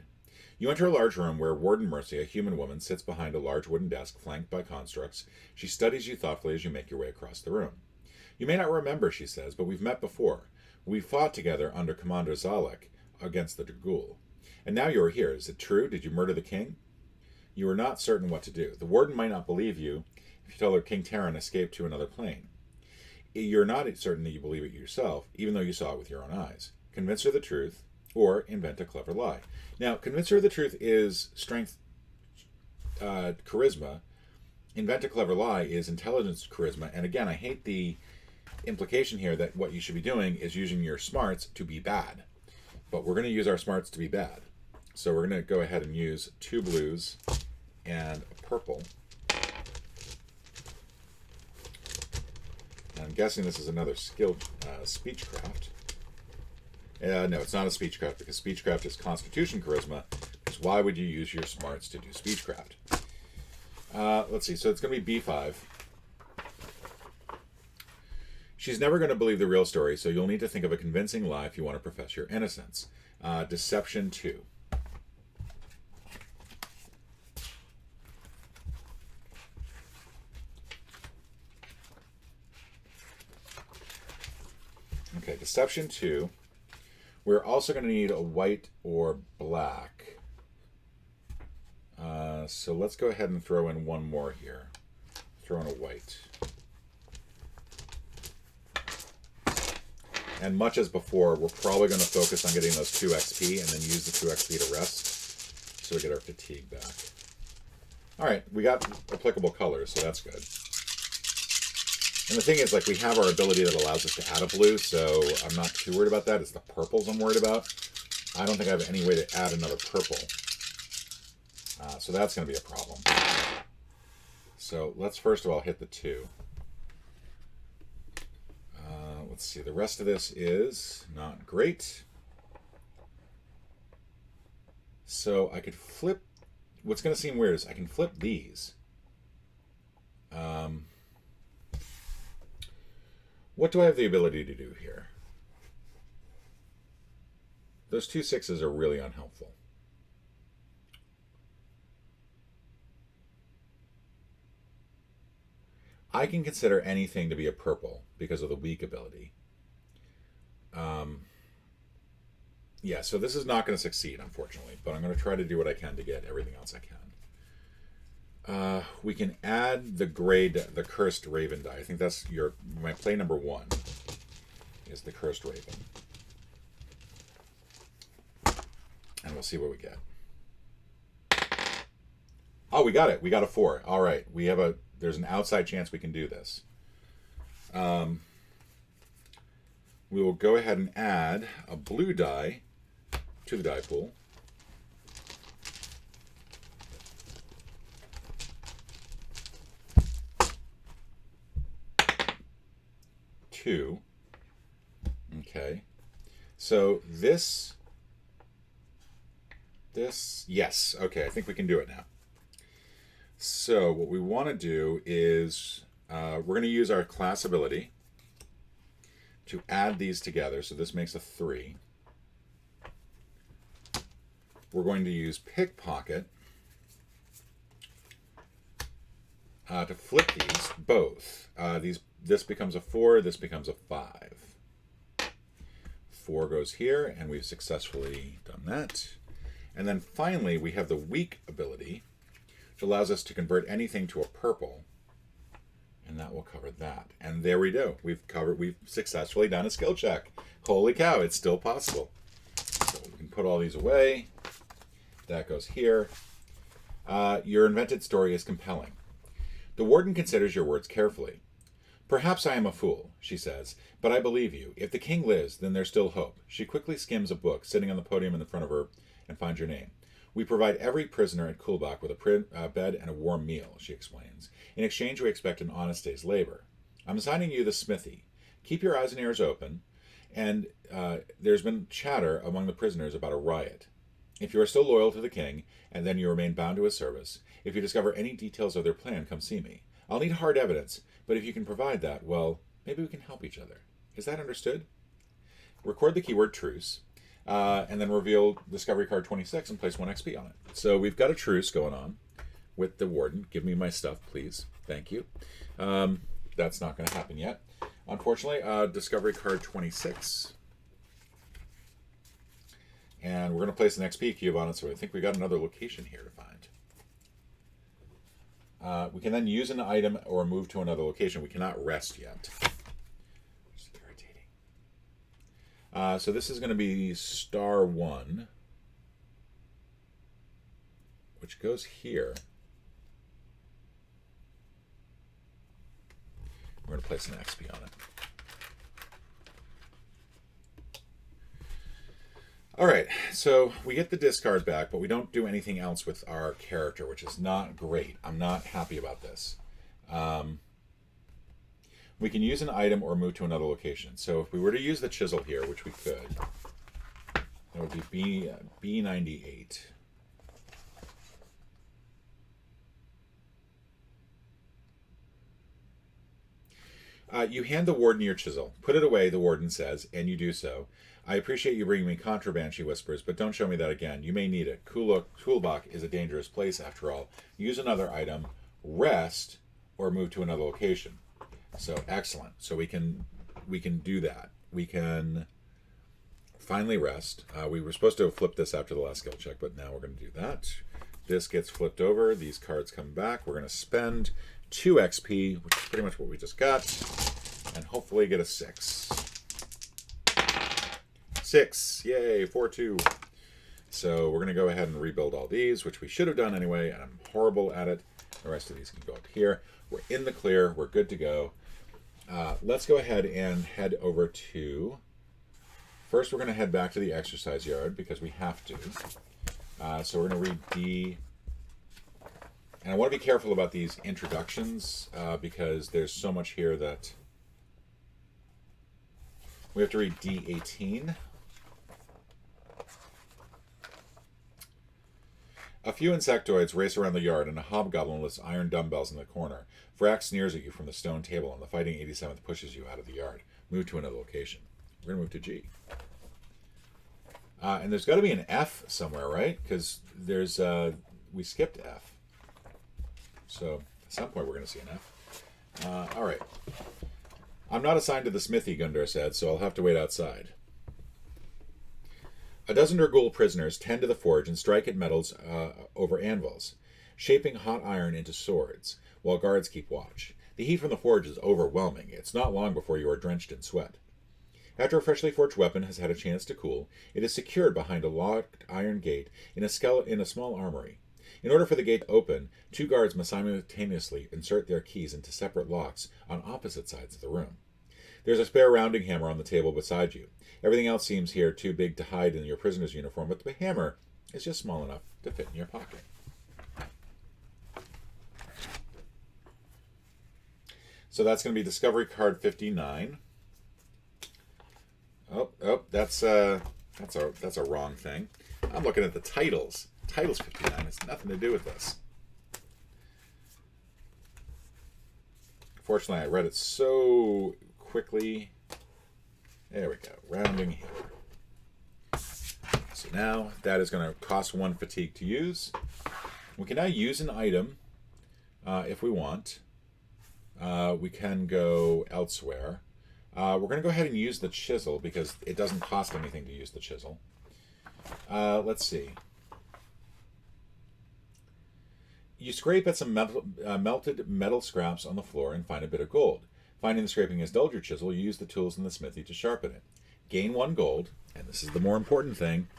You enter a large room where Warden Mercy, a human woman, sits behind a large wooden desk flanked by constructs. She studies you thoughtfully as you make your way across the room. You may not remember, she says, but we've met before. We fought together under Commander Zalek against the Dragul. And now you are here. Is it true? Did you murder the king? You are not certain what to do. The warden might not believe you if you tell her King Terran escaped to another plane. You're not certain that you believe it yourself, even though you saw it with your own eyes. Convince her the truth, or invent a clever lie. Now, convince her the truth is strength, charisma. Invent a clever lie is intelligence, charisma. And again, I hate the implication here that what you should be doing is using your smarts to be bad. But we're going to use our smarts to be bad. So we're going to go ahead and use 2 blues and a purple. And I'm guessing this is another skill, speechcraft. No, it's not a speechcraft because speechcraft is Constitution charisma. Because why would you use your smarts to do speechcraft? Let's see. So it's going to be B5. She's never going to believe the real story, so you'll need to think of a convincing lie if you want to profess your innocence. Deception 2. Okay, Deception 2. We're also going to need a white or black. So let's go ahead and throw in one more here. Throw in a white. And much as before, we're probably going to focus on getting those 2 XP and then use the 2 XP to rest so we get our fatigue back. All right, we got applicable colors, so that's good. And the thing is, like, we have our ability that allows us to add a blue, so I'm not too worried about that. It's the purples I'm worried about. I don't think I have any way to add another purple. So that's going to be a problem. So let's first of all hit the 2. Let's see, the rest of this is not great. So I could flip, what's going to seem weird is I can flip these. What do I have the ability to do here? Those 2 6s are really unhelpful. I can consider anything to be a purple because of the weak ability. Yeah, so this is not going to succeed, unfortunately, but I'm going to try to do what I can to get everything else I can. We can add the the Cursed Raven die. I think that's my play number 1 is the Cursed Raven. And we'll see what we get. Oh, we got it. We got a 4. All right. There's an outside chance we can do this. We will go ahead and add a blue die to the die pool. Two. Okay. So this, yes. Okay, I think we can do it now. So what we want to do is we're going to use our class ability to add these together. So this makes a 3. We're going to use Pickpocket to flip these both. This becomes a 4, this becomes a 5. 4 goes here, and we've successfully done that. And then finally, we have the weak ability, which allows us to convert anything to a purple, and that will cover that. And there we go. We've successfully done a skill check. Holy cow, it's still possible. So we can put all these away. That goes here. Your invented story is compelling. The warden considers your words carefully. Perhaps I am a fool, she says, but I believe you. If the king lives, then there's still hope. She quickly skims a book sitting on the podium in front of her and finds your name. We provide every prisoner at Kulbach with a bed and a warm meal, she explains. In exchange, we expect an honest day's labor. I'm assigning you the smithy. Keep your eyes and ears open, and there's been chatter among the prisoners about a riot. If you are still loyal to the king, and then you remain bound to his service, if you discover any details of their plan, come see me. I'll need hard evidence, but if you can provide that, well, maybe we can help each other. Is that understood? Record the keyword truce, and then reveal discovery card 26 and place 1 XP on it. So we've got a truce going on with the warden. Give me my stuff, please. Thank you. That's not going to happen yet. Unfortunately, discovery card 26. And we're going to place an XP cube on it, so I think we got another location here to find. We can then use an item or move to another location. We cannot rest yet. Which is irritating. So this is going to be star 1, which goes here. We're going to place an XP on it. All right, so we get the discard back, but we don't do anything else with our character, which is not great. I'm not happy about this. We can use an item or move to another location. So if we were to use the chisel here, which we could, that would be B98. You hand the warden your chisel. Put it away, the warden says, and you do so. I appreciate you bringing me contraband, she whispers, but don't show me that again. You may need it. Kulbach is a dangerous place, after all. Use another item, rest, or move to another location. So, excellent. So we can do that. We can finally rest. We were supposed to have flipped this after the last skill check, but now we're going to do that. This gets flipped over. These cards come back. We're going to spend 2 XP, which is pretty much what we just got, and hopefully get a 6.
6. Yay, 4-2. So we're going to go ahead and rebuild all these, which we should have done anyway, and I'm horrible at it. The rest of these can go up here. We're in the clear. We're good to go. Let's go ahead and head over to... First, we're going to head back to the exercise yard because we have to. So we're going to read D. And I want to be careful about these introductions because there's so much here that we have to read D18. A few insectoids race around the yard, and a hobgoblin lifts iron dumbbells in the corner. Vrax sneers at you from the stone table, and the Fighting 87th pushes you out of the yard. Move to another location. We're going to move to G. And there's got to be an F somewhere, right? Because there's we skipped F. So at some point we're going to see an F. All right. I'm not assigned to the smithy, Gundar said, so I'll have to wait outside. A dozen Urgul prisoners tend to the forge and strike at metals over anvils, shaping hot iron into swords, while guards keep watch. The heat from the forge is overwhelming. It's not long before you are drenched in sweat. After a freshly forged weapon has had a chance to cool, it is secured behind a locked iron gate in a small armory. In order for the gate to open, 2 guards must simultaneously insert their keys into separate locks on opposite sides of the room. There's a spare rounding hammer on the table beside you. Everything else seems here too big to hide in your prisoner's uniform, but the hammer is just small enough to fit in your pocket. So that's going to be Discovery Card 59. Oh, that's a wrong thing. I'm looking at the titles. Titles 59 has nothing to do with this. Fortunately, I read it so quickly. There we go. Rounding hammer. So now that is going to cost 1 fatigue to use. We can now use an item if we want. We can go elsewhere. We're going to go ahead and use the chisel because it doesn't cost anything to use the chisel. Let's see. You scrape at some melted metal scraps on the floor and find a bit of gold. Finding the scraping has dulled your chisel, you use the tools in the smithy to sharpen it. Gain 1 gold, and this is the more important thing.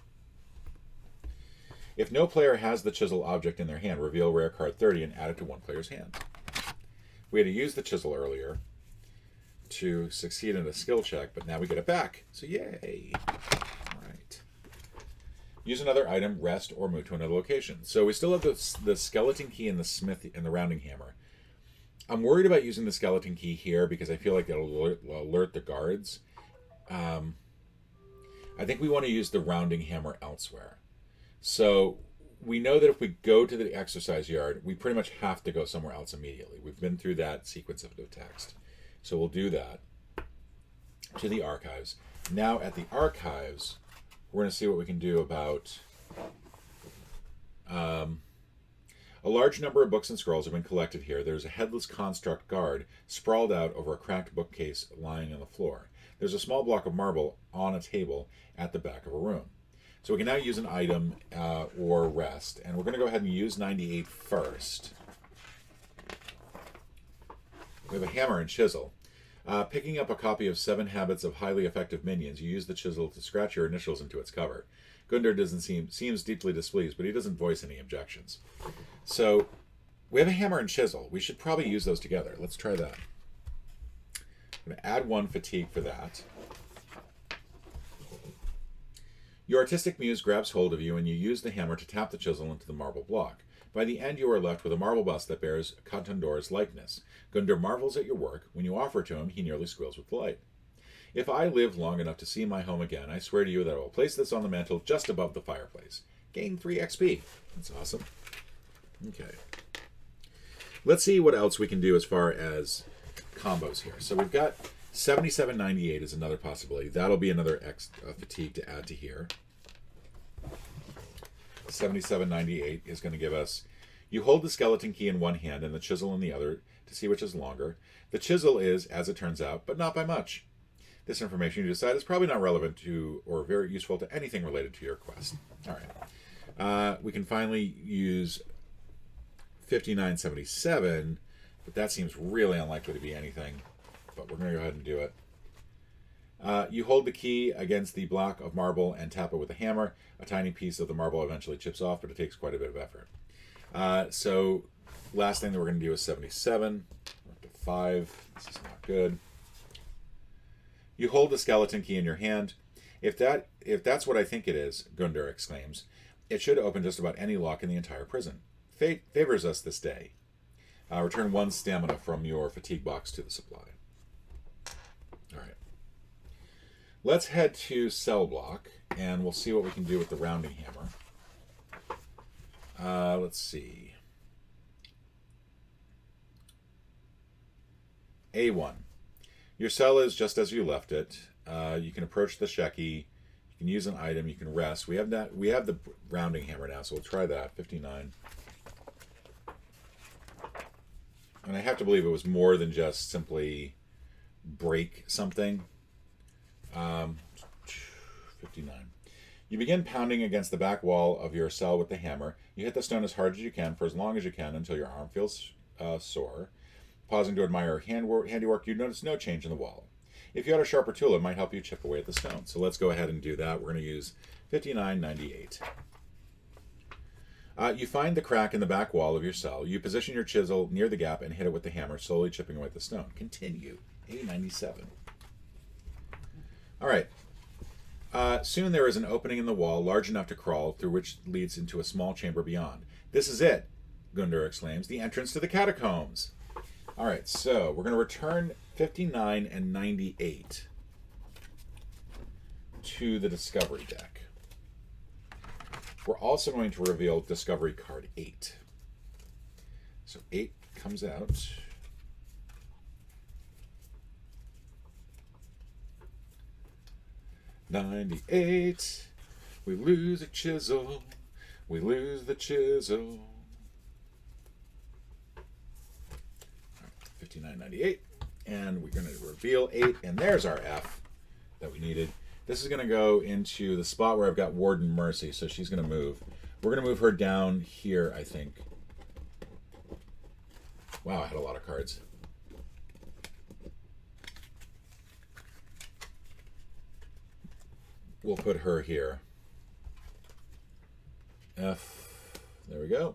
If no player has the chisel object in their hand, reveal rare card 30 and add it to one player's hand. We had to use the chisel earlier to succeed in a skill check, but now we get it back. So yay. All right. Use another item, rest, or move to another location. So we still have the skeleton key and the smithy and the rounding hammer. I'm worried about using the skeleton key here because I feel like it'll alert the guards. I think we want to use the rounding hammer elsewhere. So we know that if we go to the exercise yard, we pretty much have to go somewhere else immediately. We've been through that sequence of the text. So we'll do that to the archives. Now at the archives, we're going to see what we can do about... a large number of books and scrolls have been collected here. There's a headless construct guard sprawled out over a cracked bookcase lying on the floor. There's a small block of marble on a table at the back of a room. So we can now use an item or rest. And we're going to go ahead and use 98 first. We have a hammer and chisel. Picking up a copy of 7 Habits of Highly Effective Minions, you use the chisel to scratch your initials into its cover. Gundar seems deeply displeased, but he doesn't voice any objections. So we have a hammer and chisel. We should probably use those together. Let's try that. I'm going to add 1 fatigue for that. Your artistic muse grabs hold of you, and you use the hammer to tap the chisel into the marble block. By the end, you are left with a marble bust that bears Contandor's likeness. Gundar marvels at your work. When you offer it to him, he nearly squeals with delight. If I live long enough to see my home again, I swear to you that I will place this on the mantle just above the fireplace. Gain 3 XP. That's awesome. Okay. Let's see what else we can do as far as combos here. So we've got 7798 is another possibility. That'll be another fatigue to add to here. 7798 is going to give us... You hold the skeleton key in one hand and the chisel in the other to see which is longer. The chisel is, as it turns out, but not by much. This information you decide is probably not relevant to or very useful to anything related to your quest. All right. We can finally use 5977, but that seems really unlikely to be anything. But we're going to go ahead and do it. You hold the key against the block of marble and tap it with a hammer. A tiny piece of the marble eventually chips off, but it takes quite a bit of effort. So last thing that we're going to do is 77. We're up to 5. This is not good. You hold the skeleton key in your hand. If that's what I think it is, Gundar exclaims, it should open just about any lock in the entire prison. Fate favors us this day. Return 1 stamina from your fatigue box to the supply. All right. Let's head to cell block, and we'll see what we can do with the rounding hammer. Let's see. A1. Your cell is just as you left it. You can approach the Shecky. You can use an item. You can rest. We have that. We have the rounding hammer now, so we'll try that. 59. And I have to believe it was more than just simply break something. 59. You begin pounding against the back wall of your cell with the hammer. You hit the stone as hard as you can for as long as you can until your arm feels sore. Pausing to admire handiwork, you notice no change in the wall. If you had a sharper tool, it might help you chip away at the stone. So let's go ahead and do that. We're going to use 5998. You find the crack in the back wall of your cell. You position your chisel near the gap and hit it with the hammer, slowly chipping away at the stone. Continue. 897. All right. Soon there is an opening in the wall large enough to crawl through, which leads into a small chamber beyond. This is it, Gundar exclaims. The entrance to the catacombs. All right, so we're going to return 59 and 98 to the Discovery deck. We're also going to reveal Discovery card 8. So 8 comes out. "98, we lose a chisel, we lose the chisel." 5998, and we're going to reveal 8, and there's our F that we needed. This is going to go into the spot where I've got Warden Mercy, so she's going to move. We're going to move her down here, I think. Wow, I had a lot of cards. We'll put her here. F. There we go.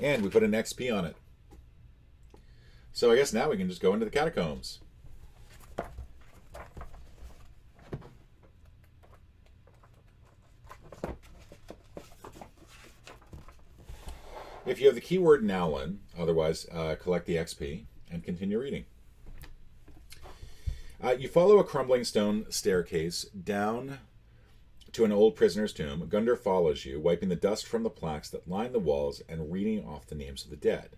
And we put an XP on it. So I guess now we can just go into the catacombs. If you have the keyword Nowlin, otherwise collect the XP and continue reading. You follow a crumbling stone staircase down to an old prisoner's tomb. Gundar follows you, wiping the dust from the plaques that line the walls and reading off the names of the dead.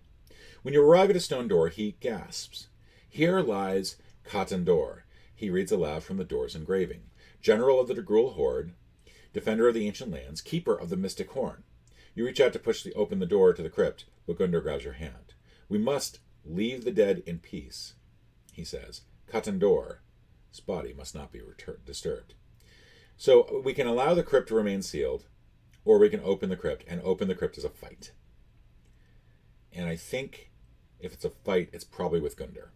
When you arrive at a stone door, he gasps. "Here lies Katandor," he reads aloud from the door's engraving. "General of the Degrul Horde, defender of the ancient lands, keeper of the mystic horn." You reach out to open the door to the crypt, but Gundar grabs your hand. "We must leave the dead in peace," he says. "Katandor's body must not be disturbed." So we can allow the crypt to remain sealed, or we can open the crypt, and open the crypt is a fight. And I think if it's a fight, it's probably with Gundar.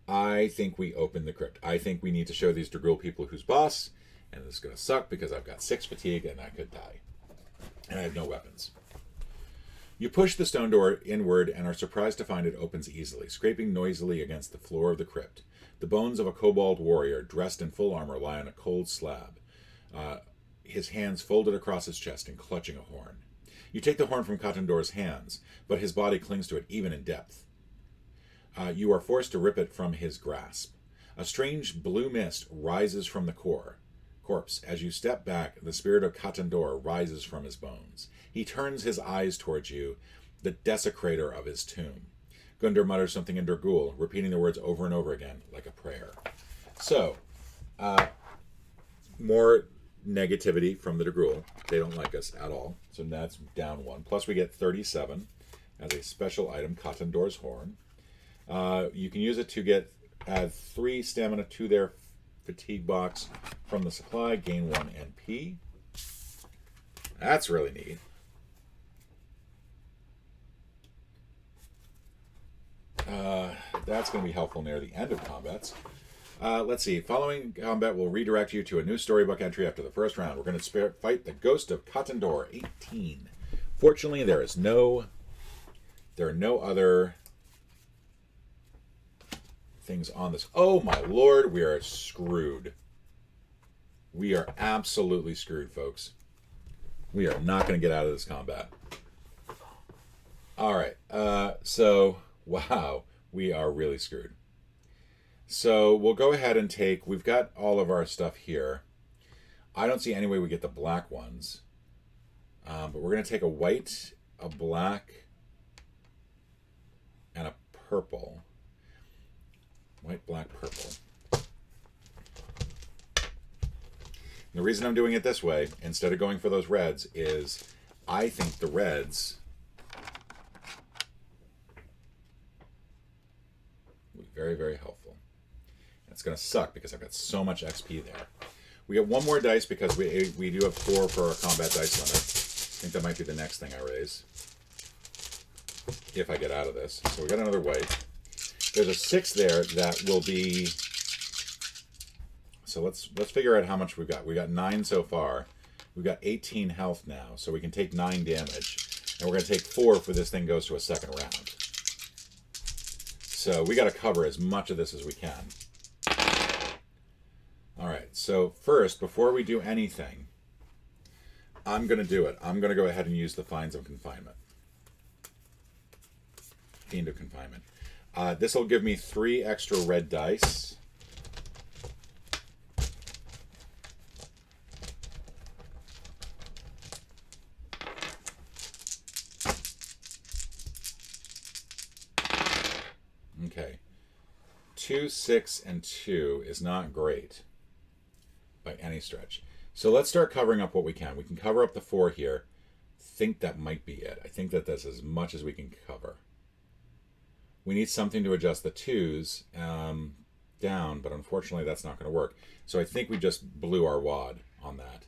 I think we open the crypt. I think we need to show these Degrul people who's boss, and this is going to suck because I've got 6 fatigue and I could die. And I have no weapons. You push the stone door inward and are surprised to find it opens easily, scraping noisily against the floor of the crypt. The bones of a kobold warrior dressed in full armor lie on a cold slab, his hands folded across his chest and clutching a horn. You take the horn from Katandor's hands, but his body clings to it even in depth. You are forced to rip it from his grasp. A strange blue mist rises from the corpse. As you step back, the spirit of Katandor rises from his bones. He turns his eyes towards you, the desecrator of his tomb. Gundar mutters something in Degrul, repeating the words over and over again, like a prayer. So, more negativity from the Degrul. They don't like us at all. So that's down 1. Plus we get 37 as a special item, Katandor's horn. You can use it to add 3 stamina to their fatigue box from the supply, gain 1 NP. That's really neat. That's going to be helpful near the end of combats. Let's see. Following combat will redirect you to a new storybook entry after the first round. We're going to fight the Ghost of Katandor 18. Fortunately, there are no other things on this. Oh my lord, we are screwed. We are absolutely screwed, folks. We are not going to get out of this combat. All right. So, wow, we are really screwed. So we'll go ahead and take, we've got all of our stuff here. I don't see any way we get the black ones. But we're going to take a white, a black, and a purple. White, black, purple. And the reason I'm doing it this way, instead of going for those reds, is I think the reds will be very, very helpful. It's going to suck because I've got so much XP there. We get one more dice because we do have 4 for our combat dice limit. I think that might be the next thing I raise. If I get out of this. So we got another white. There's a 6 there that will be... So let's figure out how much we've got. We got 9 so far. We've got 18 health now, so we can take 9 damage. And we're going to take 4 for this thing goes to a second round. So we got to cover as much of this as we can. Alright, so first, before we do anything, I'm going to do it. I'm going to go ahead and use the Fiend of Confinement. Fiend of Confinement. This will give me 3 extra red dice. Okay. 2, 6, and 2 is not great by any stretch. So let's start covering up what we can. We can cover up the 4 here. Think that might be it. I think that that's as much as we can cover. We need something to adjust the 2s down, but unfortunately that's not going to work. So I think we just blew our wad on that,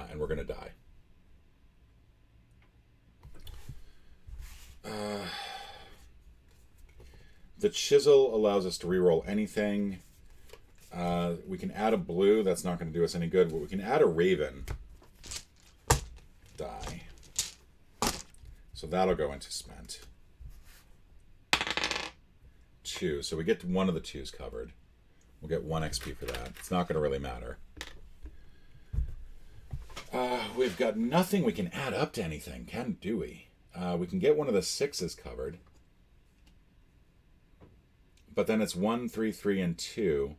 and we're going to die. The chisel allows us to reroll anything. We can add a blue. That's not going to do us any good. But we can add a raven die. So that'll go into spent. 2. So we get one of the 2s covered. We'll get 1 XP for that. It's not going to really matter. We've got nothing we can add up to anything, do we? We can get one of the 6s covered. But then it's 1, 3, 3, and 2.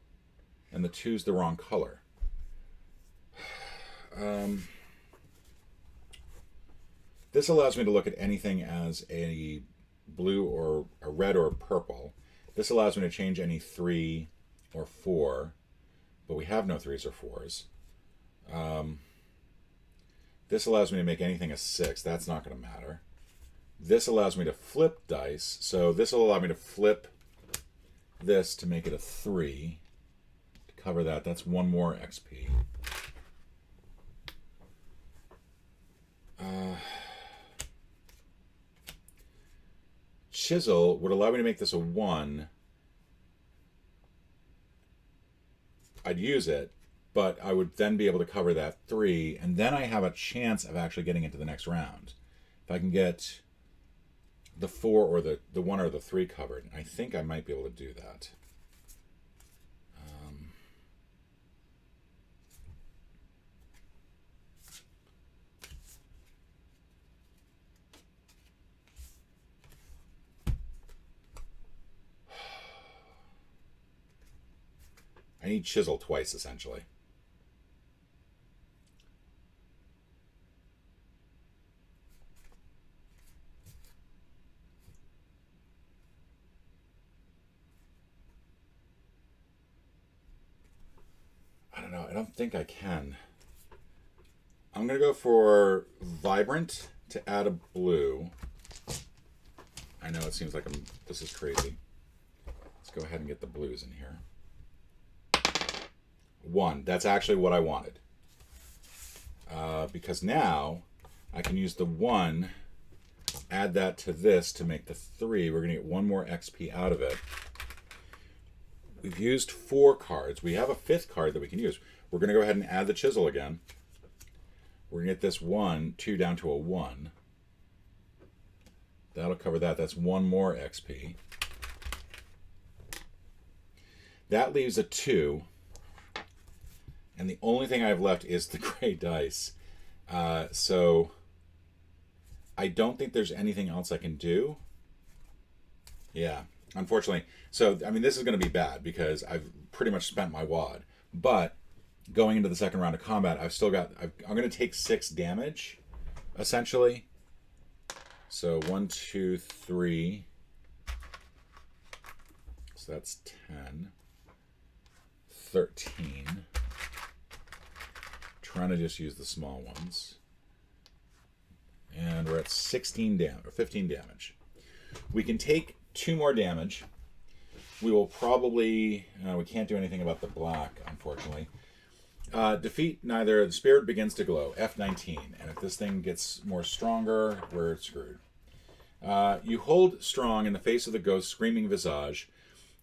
And the 2's the wrong color. This allows me to look at anything as a blue or a red or a purple. This allows me to change any 3 or 4. But we have no 3s or 4s. This allows me to make anything a 6. That's not going to matter. This allows me to flip dice. So this will allow me to flip this to make it a 3. To cover that, that's 1 more XP. Chisel would allow me to make this a 1. I'd use it, but I would then be able to cover that 3, and then I have a chance of actually getting into the next round. If I can get the 4 or the 1 or the 3 covered, I think I might be able to do that. I need chisel twice, essentially. I don't know. I don't think I can. I'm going to go for Vibrant to add a blue. I know it seems like this is crazy. Let's go ahead and get the blues in here. 1. That's actually what I wanted. Because now I can use the 1 Add that to this to make the 3. We're going to get 1 more XP out of it. We've used 4 cards. We have a 5th card that we can use. We're going to go ahead and add the chisel again. We're going to get this 2 down to a 1. That'll cover that. That's 1 more XP. That leaves a 2. And the only thing I have left is the gray dice. So I don't think there's anything else I can do. Yeah, unfortunately. So, I mean, this is going to be bad because I've pretty much spent my wad. But going into the second round of combat, I've still got... I'm going to take 6 damage, essentially. So 1, 2, 3. So that's 10. 13. Trying to just use the small ones. And we're at 16 damage, or 15 damage. We can take 2 more damage. We will probably... we can't do anything about the black, unfortunately. Defeat neither. The spirit begins to glow. F19. And if this thing gets more stronger, we're screwed. You hold strong in the face of the ghost's screaming visage.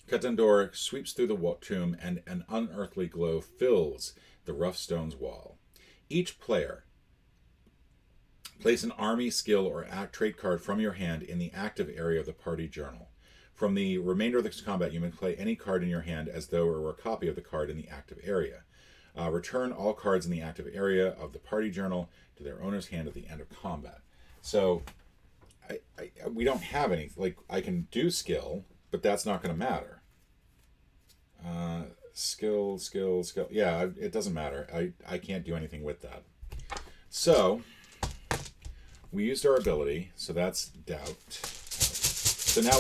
Katandor sweeps through the tomb, and an unearthly glow fills the rough stone's wall. Each player place an army, skill, or trait card from your hand in the active area of the party journal. From the remainder of this combat, you may play any card in your hand as though it were a copy of the card in the active area. Return all cards in the active area of the party journal to their owner's hand at the end of combat. So, we don't have any. Like, I can do skill, but that's not going to matter. Skill. Yeah, it doesn't matter. I can't do anything with that. So, we used our ability, so that's doubt. So now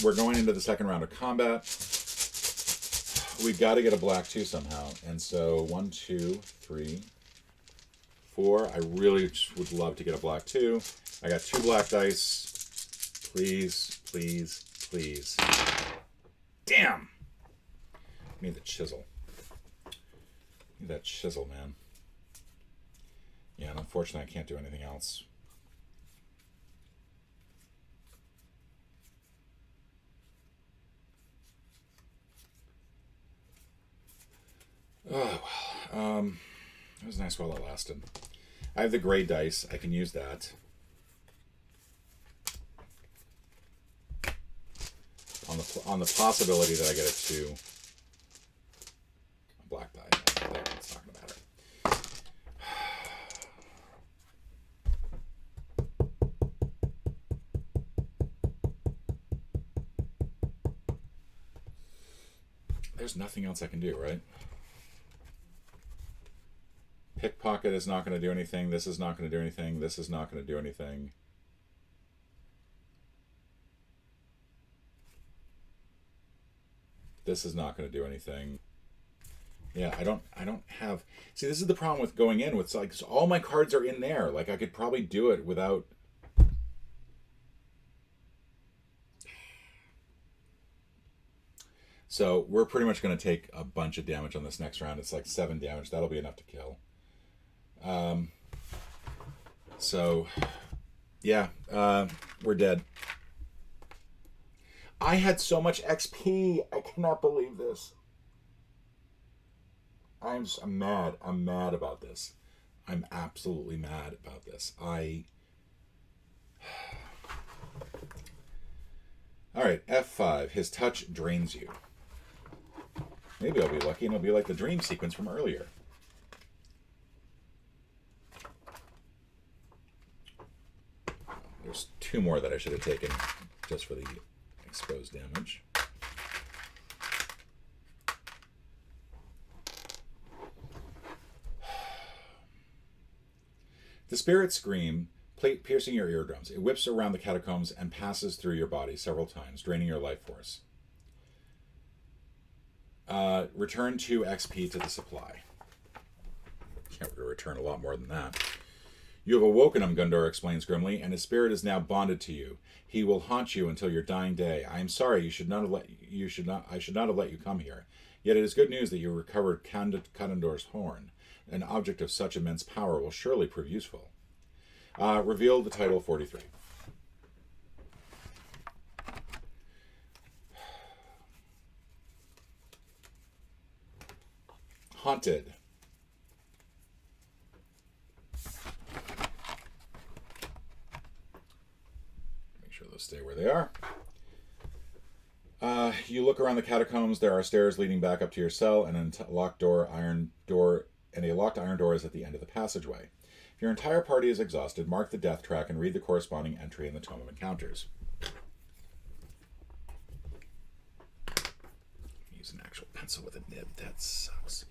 we're going into the second round of combat. We've got to get a black 2 somehow. And so 1, 2, 3, 4. I really would love to get a black 2. I got 2 black dice. Please, please, please. Damn! Need the chisel. Need that chisel, man. Yeah, and unfortunately I can't do anything else. Oh, well. It was nice while it lasted. I have the gray dice. I can use that. On the possibility that I get a 2. A black die. That's not going to matter. There's nothing else I can do, right? Pickpocket is not going to do anything. This is not going to do anything. This is not going to do anything. This is not going to do anything. Yeah, I don't have... See, this is the problem with going in with, like, so all my cards are in there. Like, I could probably do it without... So, we're pretty much going to take a bunch of damage on this next round. It's like 7 damage. That'll be enough to kill. So, yeah, we're dead. I had so much XP. I cannot believe this. I'm mad. I'm mad about this. I'm absolutely mad about this. Alright, F5. His touch drains you. Maybe I'll be lucky and it'll be like the dream sequence from earlier. There's 2 more that I should have taken just for the exposed damage. The spirits scream, piercing your eardrums. It whips around the catacombs and passes through your body several times, draining your life force. Return 2 XP to the supply. Can't return a lot more than that. You have awoken him, Gundor explains grimly, and his spirit is now bonded to you. He will haunt you until your dying day. I am sorry I should not have let you come here. Yet it is good news that you recovered Katandor's horn. An object of such immense power will surely prove useful. Reveal the title 43. Haunted. Make sure those stay where they are. You look around the catacombs. There are stairs leading back up to your cell, and a locked iron door is at the end of the passageway. If your entire party is exhausted, mark the death track and read the corresponding entry in the Tome of Encounters. Use an actual pencil with a nib. That sucks.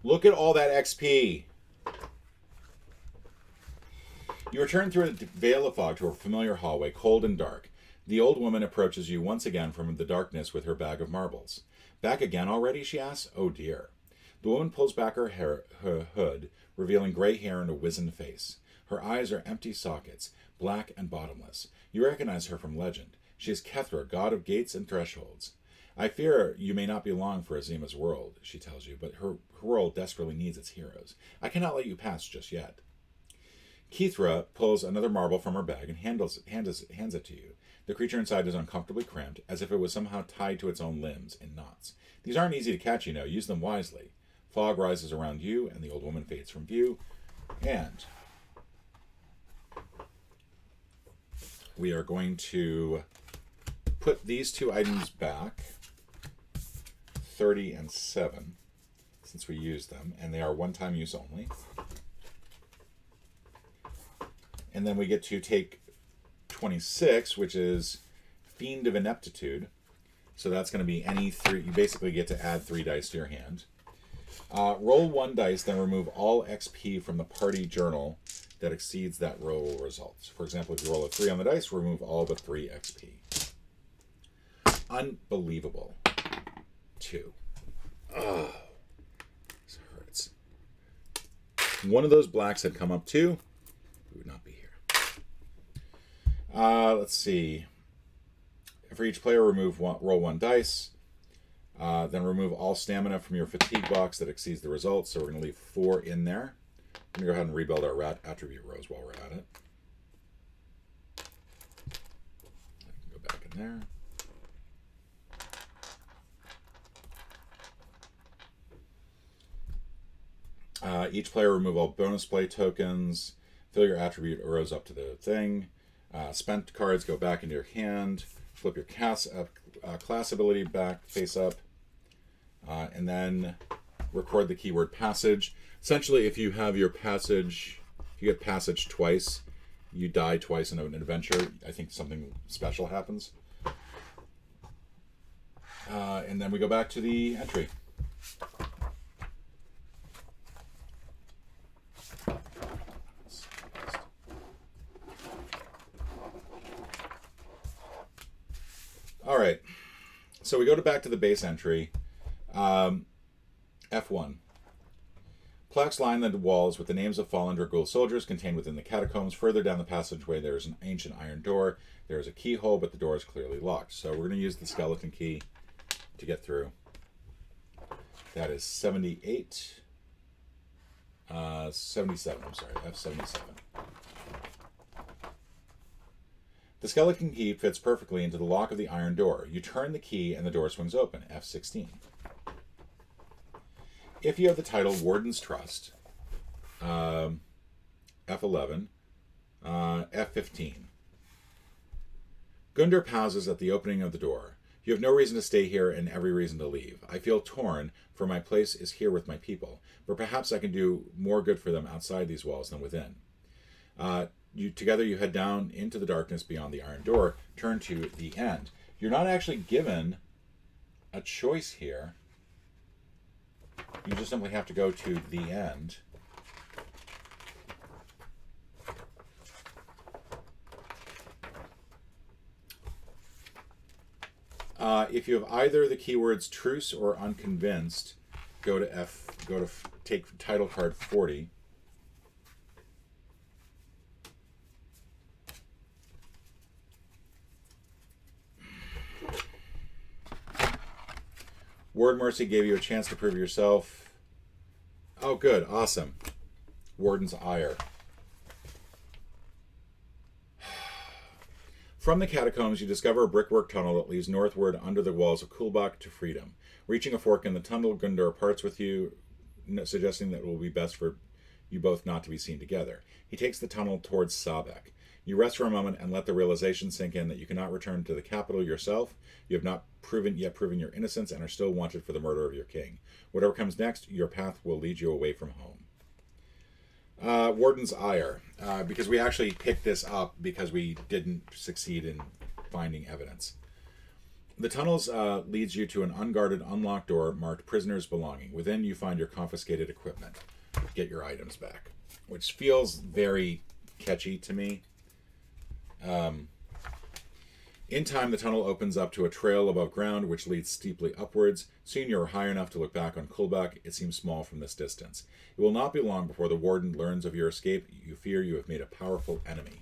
Look at all that XP. You return through a veil of fog to a familiar hallway, cold and dark. The old woman approaches you once again from the darkness with her bag of marbles. Back again already, she asks. Oh dear. The woman pulls back her hood, revealing gray hair and a wizened face. Her eyes are empty sockets, black and bottomless. You recognize her from legend. She is Kethra, god of gates and thresholds. I fear you may not be long for Azima's world, she tells you, but her world desperately needs its heroes. I cannot let you pass just yet. Kethra pulls another marble from her bag and hands it to you. The creature inside is uncomfortably cramped, as if it was somehow tied to its own limbs in knots. These aren't easy to catch, you know. Use them wisely. Fog rises around you, and the old woman fades from view. And we are going to put these two items back, 30 and 7, since we used them, and they are one-time use only. And then we get to take 26, which is Fiend of Ineptitude. So that's going to be any 3. You basically get to add 3 dice to your hand. Roll 1 dice, then remove all XP from the party journal that exceeds that roll results. For example, if you roll a 3 on the dice, remove all but 3 XP. Unbelievable. 2. Oh, this hurts. One of those blacks had come up too. We would not be here. Let's see. For each player, roll 1 dice. Then remove all stamina from your fatigue box that exceeds the results. So we're going to leave 4 in there. I'm going to go ahead and rebuild our attribute rows while we're at it. I can go back in there. Each player remove all bonus play tokens. Fill your attribute rows up to the thing. Spent cards go back into your hand. Flip your class ability back face up. And then record the keyword passage. Essentially, if you have your passage, if you get passage twice, you die twice in an adventure. I think something special happens. And then we go back to the entry. All right, so we go back to the base entry, F1. Plaques line the walls with the names of fallen Dragul soldiers contained within the catacombs. Further down the passageway, there is an ancient iron door. There is a keyhole, but the door is clearly locked. So we're going to use the skeleton key to get through. That is 78, 77, I'm sorry, F77. The skeleton key fits perfectly into the lock of the iron door. You turn the key and the door swings open, F16. If you have the title Warden's Trust, F11, F15. Gundar pauses at the opening of the door. You have no reason to stay here and every reason to leave. I feel torn, for my place is here with my people, but perhaps I can do more good for them outside these walls than within. Together you head down into the darkness beyond the iron door, turn to the end. You're not actually given a choice here. You just simply have to go to the end. If you have either the keywords truce or unconvinced, go to take title card 40. Ward Mercy gave you a chance to prove yourself. Oh, good. Awesome. Warden's Ire. From the catacombs, you discover a brickwork tunnel that leads northward under the walls of Kulbak to freedom. Reaching a fork in the tunnel, Gundar parts with you, suggesting that it will be best for you both not to be seen together. He takes the tunnel towards Sabek. You rest for a moment and let the realization sink in that you cannot return to the capital yourself. You have not proven your innocence and are still wanted for the murder of your king. Whatever comes next, your path will lead you away from home. Warden's Ire, because we actually picked this up because we didn't succeed in finding evidence. The tunnels leads you to an unguarded, unlocked door marked Prisoner's Belonging. Within, you find your confiscated equipment. Get your items back, which feels very catchy to me. In time, the tunnel opens up to a trail above ground, which leads steeply upwards. Soon you are high enough to look back on Kulbak. It seems small from this distance. It will not be long before the warden learns of your escape. You fear you have made a powerful enemy.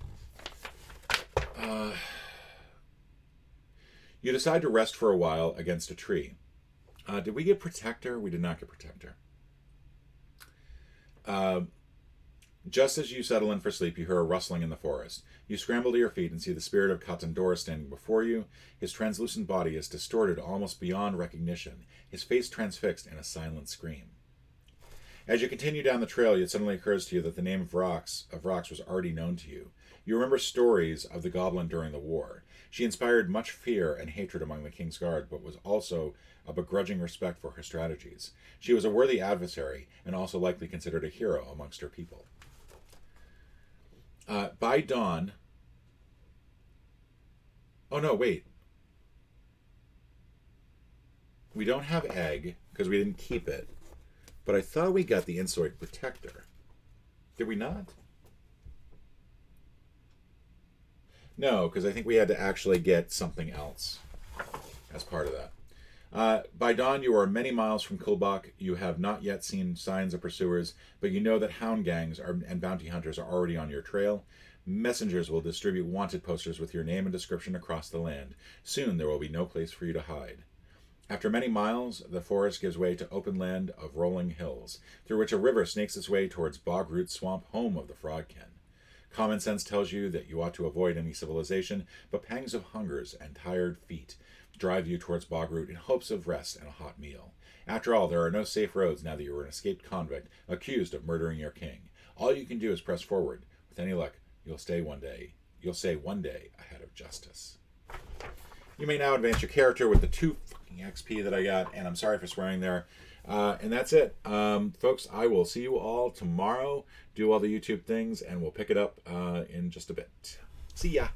You decide to rest for a while against a tree. Did we get Protector? We did not get Protector. Just as you settle in for sleep, you hear a rustling in the forest. You scramble to your feet and see the spirit of Katandora standing before you. His translucent body is distorted almost beyond recognition, his face transfixed in a silent scream. As you continue down the trail, it suddenly occurs to you that the name of Rox was already known to you. You remember stories of the goblin during the war. She inspired much fear and hatred among the King's Guard, but was also a begrudging respect for her strategies. She was a worthy adversary, and also likely considered a hero amongst her people. By dawn... Oh, no, wait. We don't have Egg, because we didn't keep it. But I thought we got the Insoid Protector. Did we not? No, because I think we had to actually get something else as part of that. By dawn, you are many miles from Kulbak. You have not yet seen signs of pursuers, but you know that hound gangs and bounty hunters are already on your trail. Messengers will distribute wanted posters with your name and description across the land. Soon there will be no place for you to hide. After many miles, the forest gives way to open land of rolling hills, through which a river snakes its way towards Bogroot Swamp, home of the Frogkin. Common sense tells you that you ought to avoid any civilization, but pangs of hungers and tired feet drive you towards Bogroot in hopes of rest and a hot meal. After all, there are no safe roads now that you are an escaped convict accused of murdering your king. All you can do is press forward. With any luck, you'll stay one day ahead of justice. You may now advance your character with the 2 fucking XP that I got, and I'm sorry for swearing there. And that's it. Folks, I will see you all tomorrow. Do all the YouTube things, and we'll pick it up in just a bit. See ya.